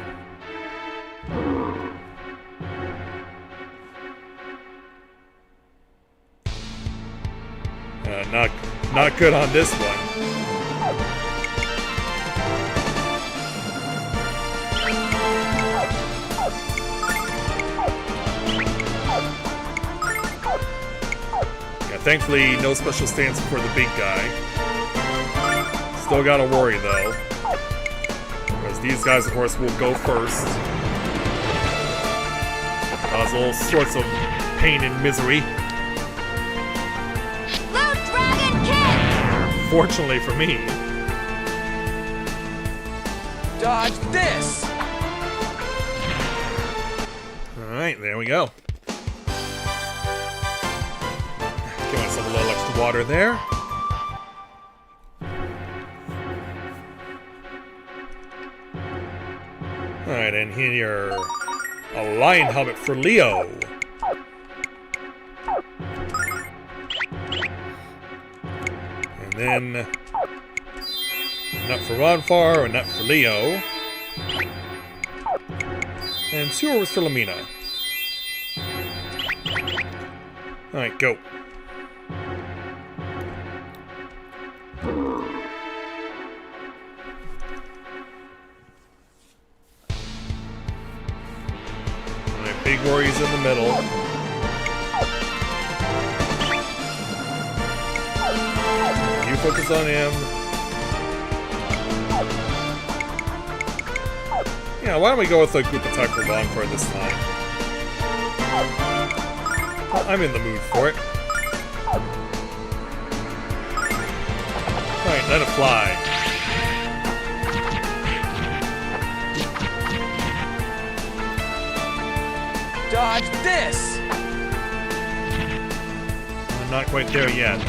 A: Not good on this one. Yeah, thankfully, no special stance for the big guy. Still gotta worry though, because these guys, of course, will go first. Cause all sorts of pain and misery. Fortunately for me.
C: Dodge this!
A: Alright, there we go. Give myself a little extra water there. Alright, and here, a lion helmet for Leo. And then, a nut for Ronfar, a nut for Leo. And 2 orbs for Lamina. Alright, go. Alright, big worries in the middle. You focus on him. Yeah, why don't we go with a group attack for Bonfire this time? Well, I'm in the mood for it. Alright, let it fly.
C: Dodge this!
A: I'm not quite there yet.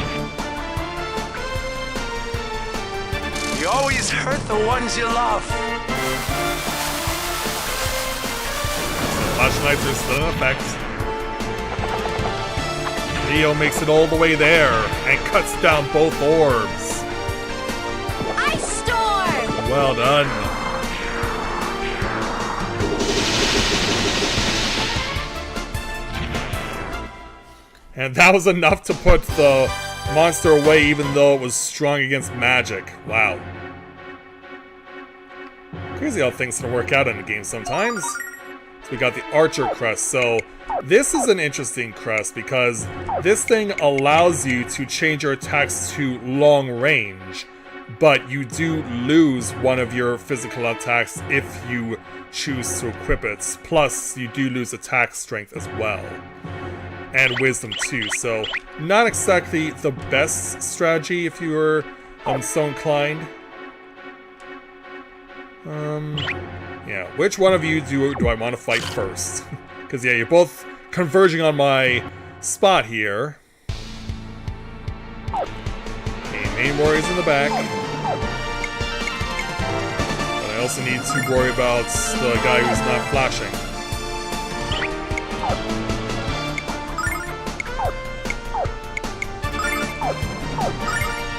C: You always hurt the ones you love.
A: Flash Knights are still in effect. Leo makes it all the way there and cuts down both orbs.
B: Ice storm!
A: Well done. And that was enough to put the monster away even though it was strong against magic. Wow. Crazy how things can work out in a game sometimes. So we got the Archer crest. So this is an interesting crest because this thing allows you to change your attacks to long range, but you do lose one of your physical attacks if you choose to equip it. Plus, you do lose attack strength as well. And wisdom too, so not exactly the best strategy if you were so inclined. Yeah, which one of you do I want to fight first? Because yeah, you're both converging on my spot here. Okay, main warrior's in the back. But I also need to worry about the guy who's not flashing.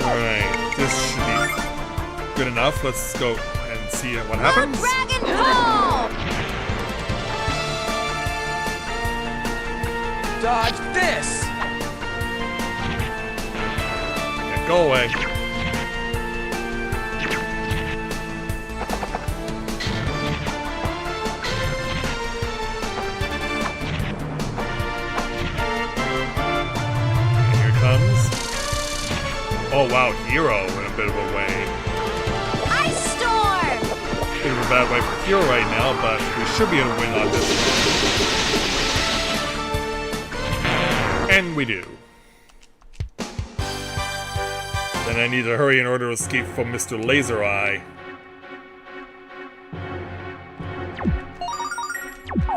A: Alright, this should be good enough. Let's go and see what happens.
B: Dragon Ball!
C: Dodge this!
A: Yeah, go away. Here it comes. Oh wow, Hero in a bit of a way.
B: Ice Storm!
A: Bit of a bad way for Hero right now, but we should be able to win on this one. And we do. Then I need to hurry in order to escape from Mr. Laser Eye.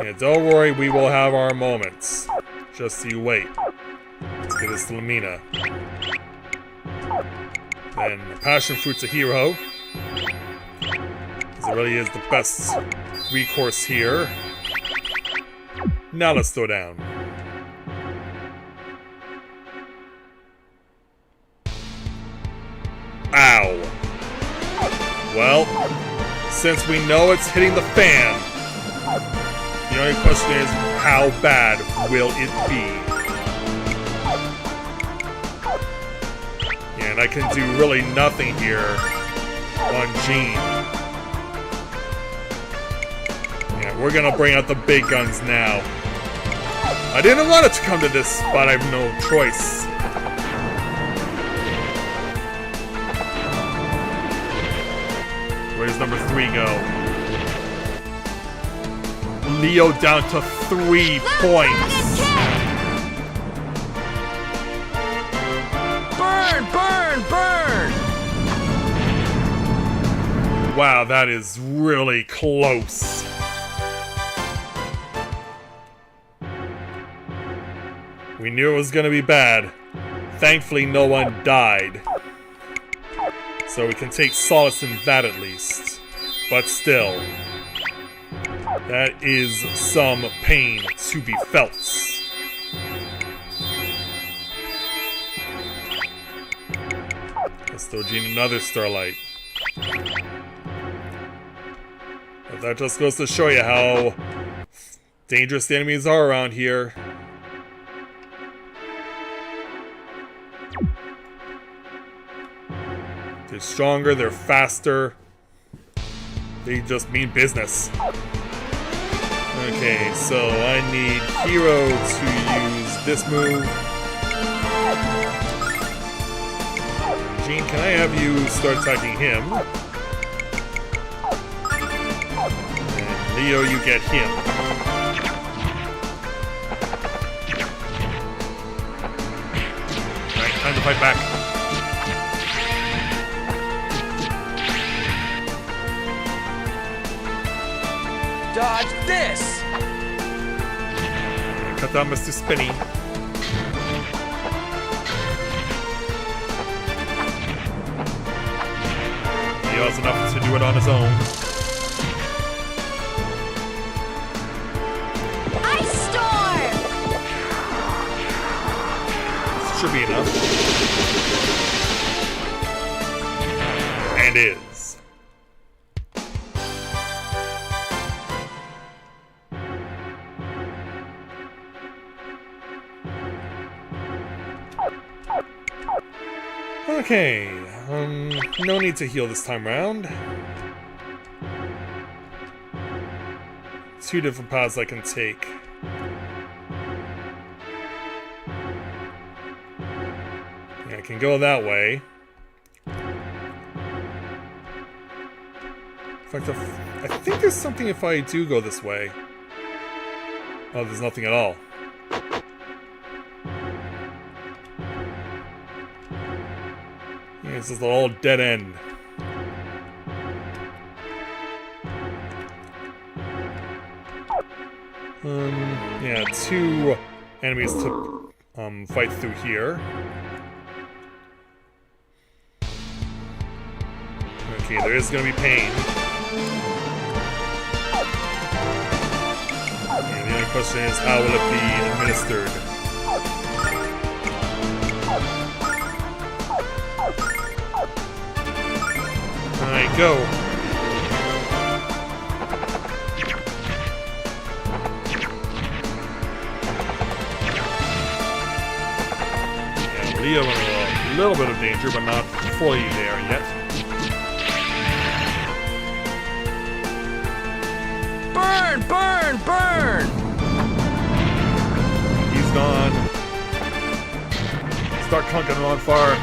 A: Yeah, don't worry, we will have our moments. Just you wait. Let's get this to Lamina. Then Passion Fruit's a hero. Because it really is the best recourse here. Now let's throw down. Ow. Well, since we know it's hitting the fan, the only question is, how bad will it be? Yeah, and I can do really nothing here on Jean. Yeah, we're gonna bring out the big guns now. I didn't want it to come to this, but I have no choice. Where does number 3 go? Leo down to 3 points.
C: Burn, burn, burn!
A: Wow, that is really close. We knew it was gonna be bad. Thankfully, no one died. So we can take solace in that at least. But still, that is some pain to be felt. Let's throw Jean another Starlight. But that just goes to show you how dangerous the enemies are around here. They're stronger, they're faster. They just mean business. Okay, so I need Hero to use this move. Jean, can I have you start attacking him? And Leo, you get him. Alright, time to fight back.
C: Dodge this!
A: Cut down Mr. Spinny. He has enough to do it on his own.
B: Ice Storm!
A: This should be enough. And is. Okay, no need to heal this time round. 2 different paths I can take. Yeah, I can go that way. In fact, I think there's something if I do go this way. Oh, there's nothing at all. This is the whole dead end. Yeah, 2 enemies to fight through here. Okay, there is gonna be pain. And the only question is, how will it be administered? Alright, go. Yeah, Leo in a little bit of danger, but not fully there yet.
C: Burn! Burn! Burn!
A: He's gone. Start clunking him on fire.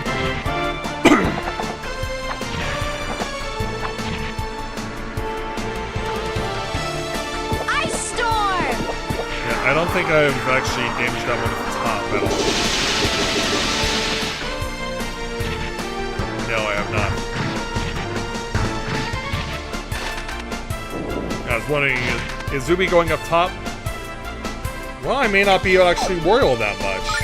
B: Ice storm!
A: Yeah, I don't think I've actually damaged that one at the top at all. No, I have not. I was wondering, is Zuby going up top? Well, I may not be able to actually whirl that much.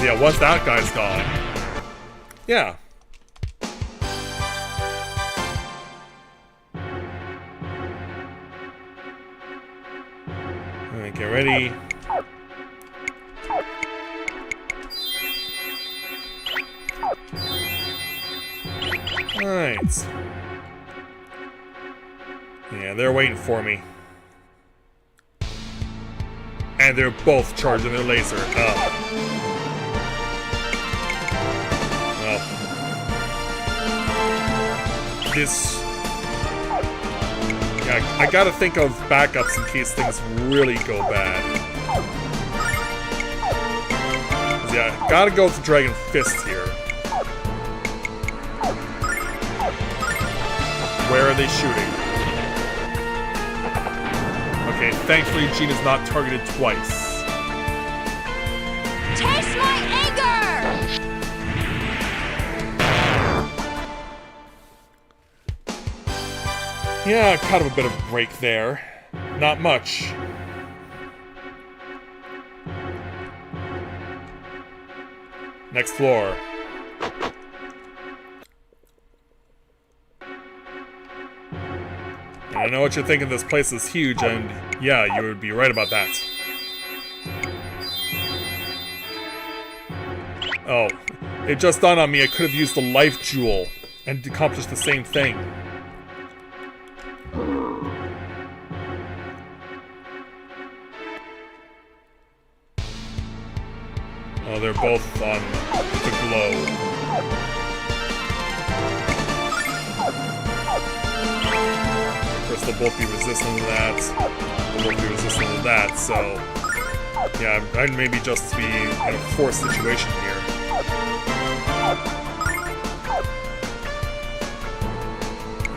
A: Yeah, once that guy's gone. Yeah. Alright, get ready. Alright. Yeah, they're waiting for me. And they're both charging their laser. Well. This... Yeah, I gotta think of backups in case things really go bad. Yeah, gotta go for Dragon Fist here. Where are they shooting? Okay, thankfully Jean is not targeted twice.
B: Taste my anger!
A: Yeah, kind of a bit of a break there. Not much. Next floor. I know what you're thinking, this place is huge, and yeah, you would be right about that. Oh, it just dawned on me I could have used the life jewel and accomplished the same thing. Oh, they're both on the glow. They'll both be resistant to that. They'll both be resistant to that, so... Yeah, I'd maybe just be in a forced situation here.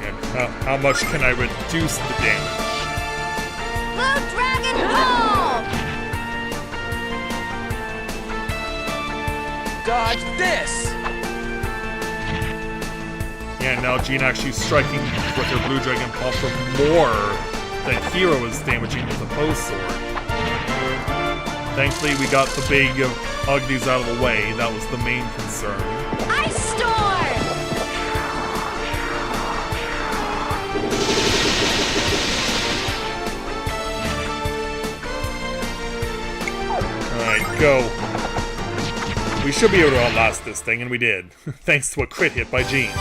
A: And how much can I reduce the damage?
B: Blue Dragon Ball!
C: Dodge this!
A: Yeah, now Jean actually striking with her Blue Dragon Palm for more than Hero is damaging with the Poe Sword. Thankfully, we got the big Ugnies out of the way. That was the main concern.
B: Ice storm!
A: Alright, go. We should be able to outlast this thing, and we did. Thanks to a crit hit by Jean.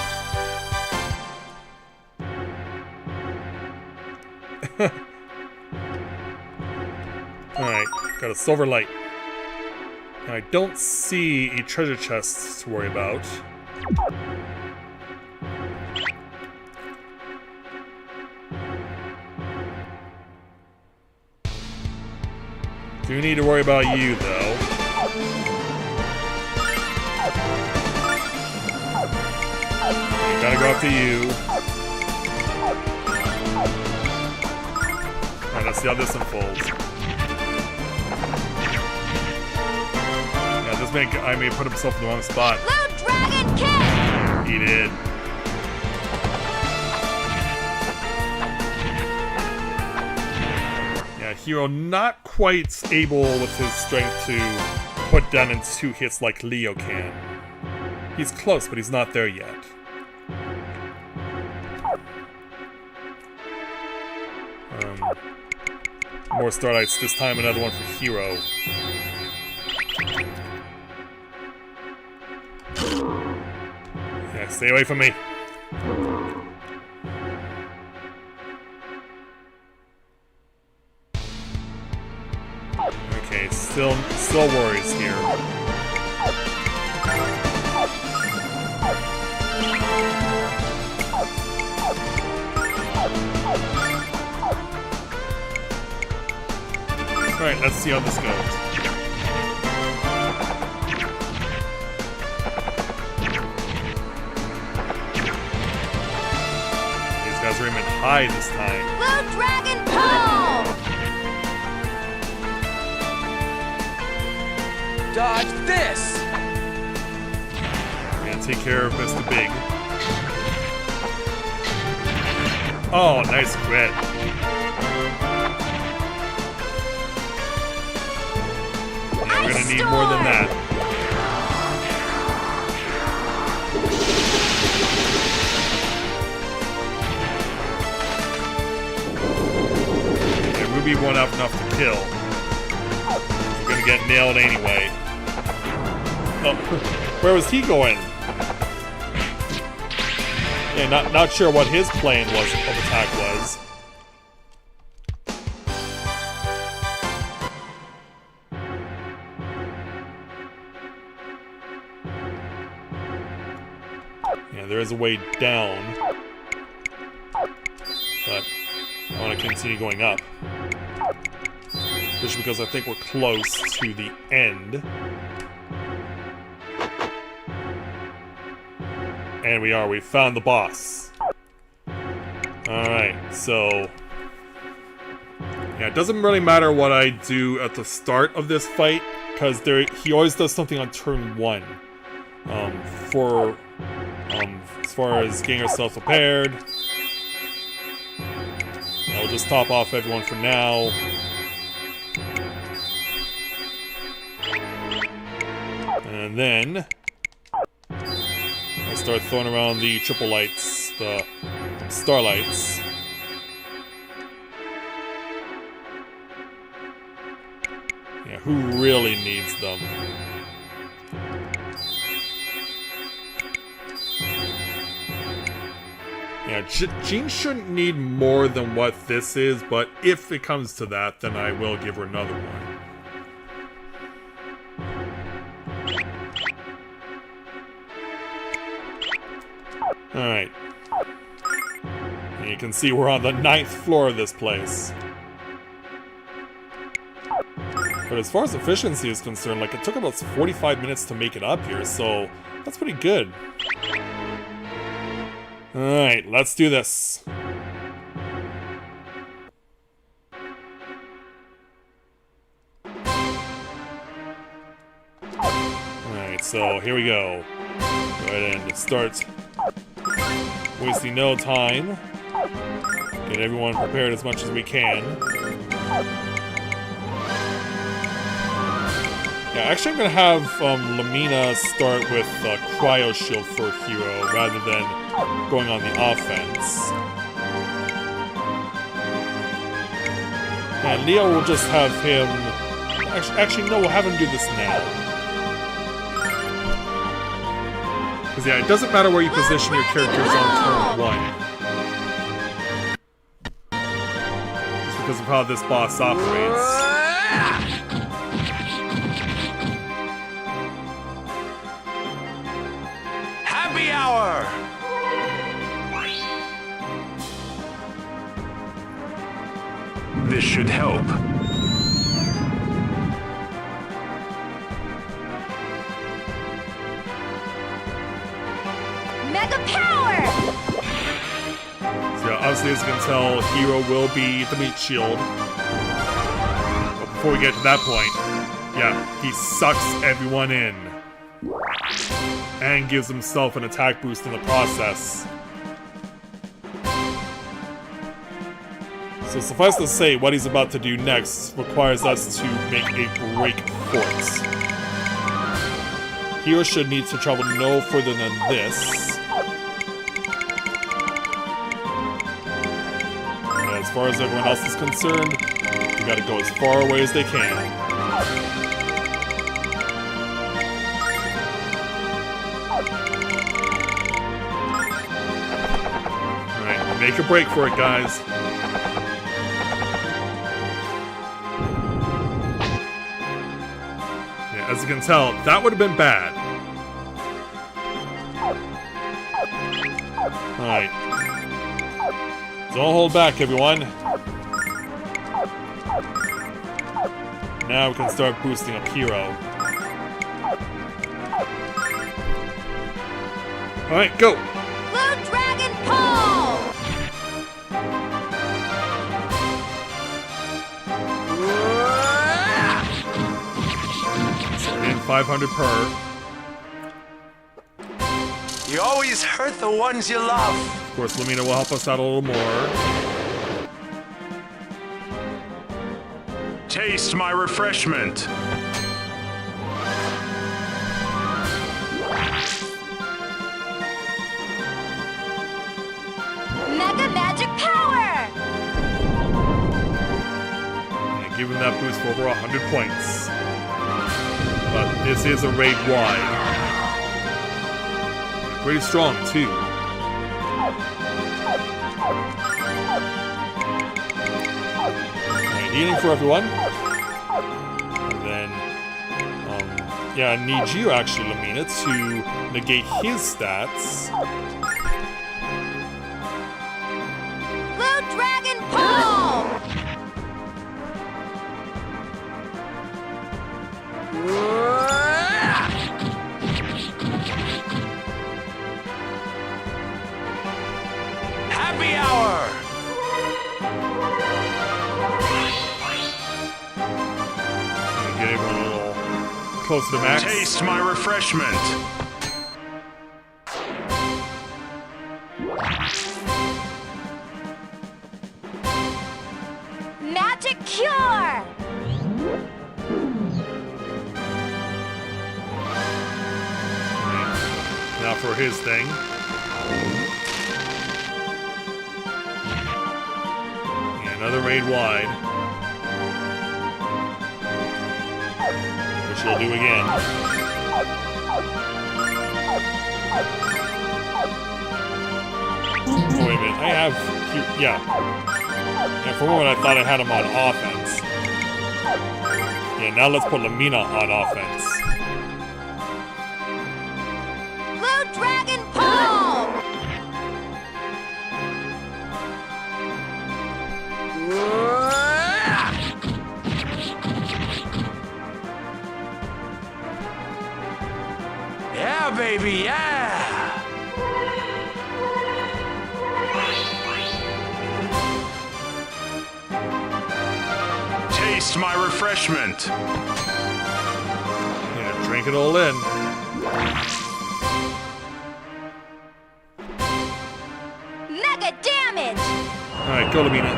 A: Alright, got a silver light. I don't see a treasure chest to worry about. Do need to worry about you, though. Gotta go after you. Alright, let's see how this unfolds. Yeah, I may put himself in the wrong spot.
B: Blue Dragon Kick!
A: He did. Hero not quite able with his strength to put down in 2 hits like Leo can. He's close, but he's not there yet. More Starlights, this time another one for Hero. Yeah, stay away from me. Okay, still worries here. Alright, let's see how this goes. These guys are aiming high this time.
B: Blue Dragon Pole!
C: Dodge this!
A: And take care of Mr. Big. Oh, nice crit. Yeah, we're gonna need more than that. Yeah, Ruby won't have enough to kill. We're gonna get nailed anyway. Oh, where was he going? Yeah, not sure what his plan of attack was. Yeah, there is a way down, but I want to continue going up. Especially because I think we're close to the end. And we are. We found the boss. Alright, so... yeah, it doesn't really matter what I do at the start of this fight, because he always does something on turn 1. As far as getting ourselves prepared. We'll just top off everyone for now. And then... I start throwing around the triple lights, the starlights. Yeah, who really needs them? Yeah, Jean shouldn't need more than what this is, but if it comes to that, then I will give her another one. Alright. And you can see we're on the 9th floor of this place. But as far as efficiency is concerned, like, it took about 45 minutes to make it up here, so that's pretty good. Alright, let's do this. Alright, so here we go. Go ahead and start. Wasting no time. Get everyone prepared as much as we can. Yeah, actually I'm gonna have Lamina start with Cryo Shield for Hero rather than going on the offense. And Leo will just have him... Actually no, we'll have him do this now. Because yeah, it doesn't matter where you position your characters on turn 1. Just because of how this boss operates.
C: Happy hour! This should help.
B: Mega power!
A: So yeah, obviously as you can tell, Hero will be the meat shield. But before we get to that point, yeah, he sucks everyone in. And gives himself an attack boost in the process. So suffice to say, what he's about to do next requires us to make a break for it. Hero should need to travel no further than this. And as far as everyone else is concerned, they gotta go as far away as they can. Alright, make a break for it, guys. As you can tell, that would have been bad. Alright. Don't hold back, everyone. Now we can start boosting up Hero. Alright, go!
B: Blue Dragon Pole!
A: 500 per.
C: You always hurt the ones you love.
A: Of course, Lumina will help us out a little more.
D: Taste my refreshment.
B: Mega Magic Power!
A: And give him that boost for over 100 points. But this is a raid wide. Pretty strong, too. Alright, healing for everyone. And then, yeah, I need you actually, Lumina, to negate his stats.
B: Blue Dragon Pole!
C: Happy hour!
A: Get everyone a little close to max.
D: Taste my refreshment.
B: Magic Cure!
A: Now for his thing. Yeah, another raid wide. Which he'll do again. Oh, wait a minute. I have... Yeah. Yeah, for a moment I thought I had him on offense. Yeah, now let's put Lumina on offense.
B: Blue Dragon Pole!
C: Yeah, baby, yeah!
D: Taste my refreshment.
A: Yeah, drink it all in.
B: Mega Damage!
A: Alright, go Lumina.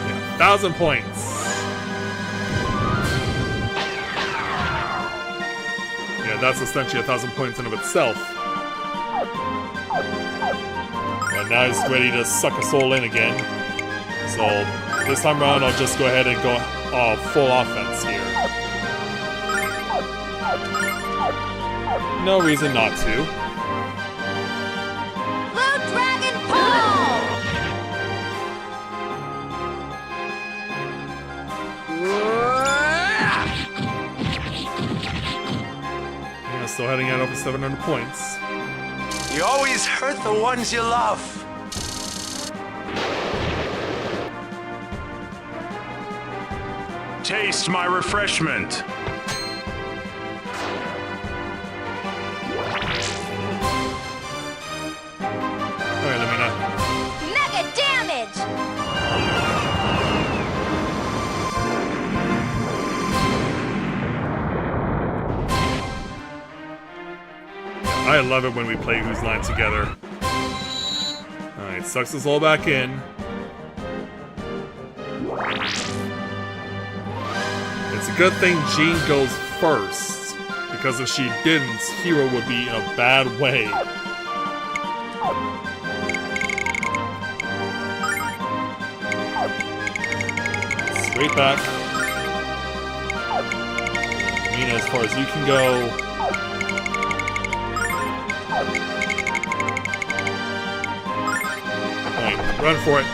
A: Yeah, 1,000 points. Yeah, that's essentially 1,000 points in of itself. But now he's ready to suck us all in again. So this time around, I'll just go ahead and go full offense here. No reason not to.
B: Blue Dragon Pole!
A: Yeah, still heading at over 700 points.
C: You always hurt the ones you love.
D: Taste my refreshment.
A: Alright, Lumina.
B: Mega Damage!
A: I love it when we play Whose Line together. Alright, sucks us all back in. It's a good thing Jean goes first, because if she didn't, Hero would be in a bad way. Straight back. Mina, as far as you can go. Alright, run for it.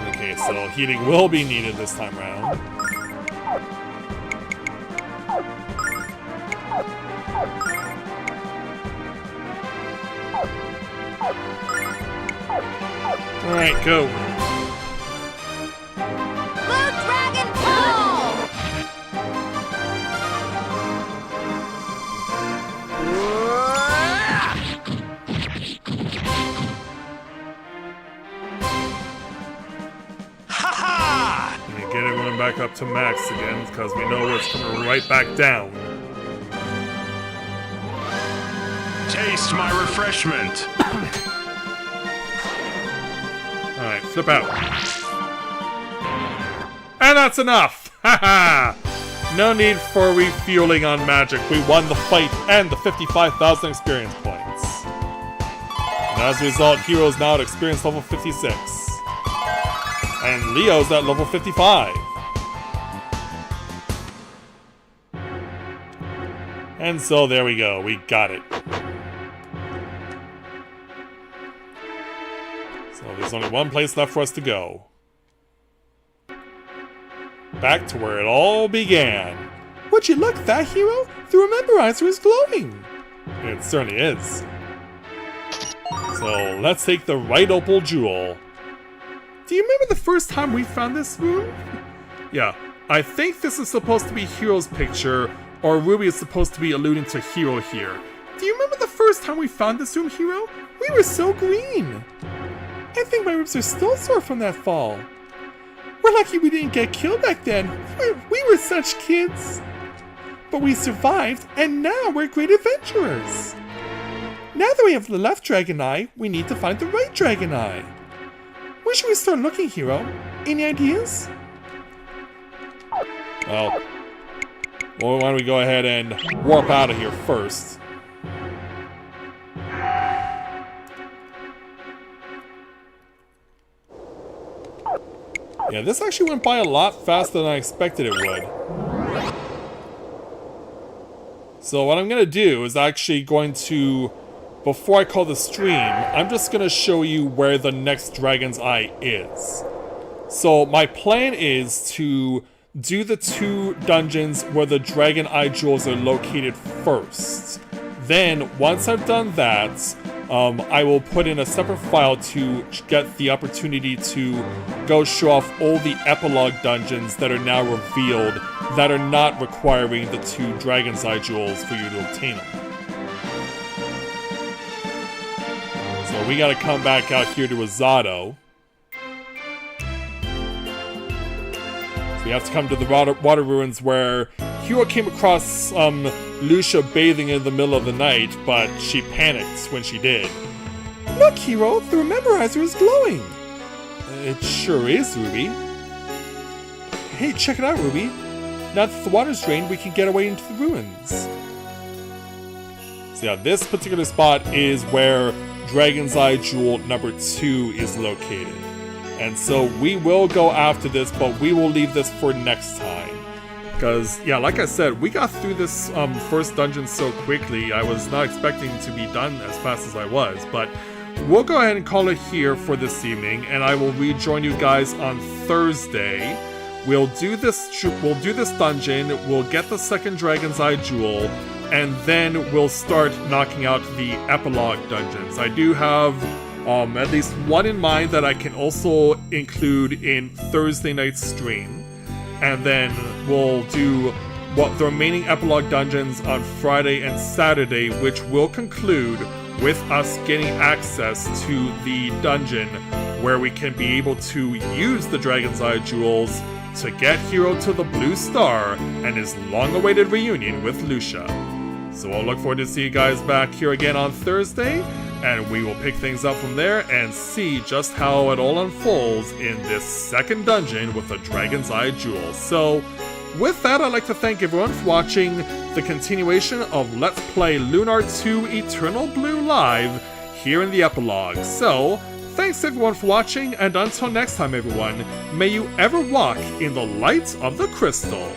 A: Okay, so heating will be needed this time around. Alright, go.
B: Blue Dragon Palm!
C: Ha
A: And get everyone back up to max again, because we know it's coming right back down.
D: Taste my refreshment.
A: Alright, flip out. And that's enough! Haha! No need for refueling on magic. We won the fight and the 55,000 experience points. And as a result, Hero's now at experience level 56. And Leo's at level 55. And so there we go, we got it. So there's only one place left for us to go. Back to where it all began. Would you look at that, Hero? The Rememberizer is glowing! It certainly is. So let's take the right opal jewel. Do you remember the first time we found this room? Yeah, I think this is supposed to be Hero's picture, or Ruby is supposed to be alluding to Hero here. Do you remember the first time we found this room, Hero? We were so green! I think my ribs are still sore from that fall. We're lucky we didn't get killed back then. We were such kids. But we survived, and now we're great adventurers. Now that we have the left dragon eye, we need to find the right dragon eye. Where should we start looking, Hero? Any ideas? Well, why don't we go ahead and warp out of here first. Yeah, this actually went by a lot faster than I expected it would. So what I'm going to do is actually going to, before I call the stream, I'm just going to show you where the next Dragon's Eye is. So my plan is to do the 2 dungeons where the Dragon Eye jewels are located first. Then, once I've done that, I will put in a separate file to get the opportunity to go show off all the Epilogue dungeons that are now revealed that are not requiring the 2 Dragon's Eye jewels for you to obtain them. So we gotta come back out here to Azado. So we have to come to the water ruins where Hero came across Lucia bathing in the middle of the night, but she panicked when she did. Look, Hero, the Rememberizer is glowing! It sure is, Ruby. Hey, check it out, Ruby. Now that the water's drained, we can get away into the ruins. So yeah, this particular spot is where Dragon's Eye Jewel number 2 is located. And so we will go after this, but we will leave this for next time. Because, yeah, like I said, we got through this first dungeon so quickly, I was not expecting to be done as fast as I was, but we'll go ahead and call it here for this evening, and I will rejoin you guys on Thursday. We'll do this dungeon, we'll get the second Dragon's Eye Jewel, and then we'll start knocking out the Epilogue dungeons. I do have at least one in mind that I can also include in Thursday night's stream. And then we'll do the remaining Epilogue dungeons on Friday and Saturday, which will conclude with us getting access to the dungeon where we can be able to use the Dragon's Eye jewels to get Hiro to the Blue Star and his long-awaited reunion with Lucia. So I'll look forward to see you guys back here again on Thursday, and we will pick things up from there and see just how it all unfolds in this second dungeon with the Dragon's Eye jewels. So with that, I'd like to thank everyone for watching the continuation of Let's Play Lunar 2 Eternal Blue Live here in the Epilogue. So, thanks everyone for watching, and until next time everyone, may you ever walk in the light of the crystal.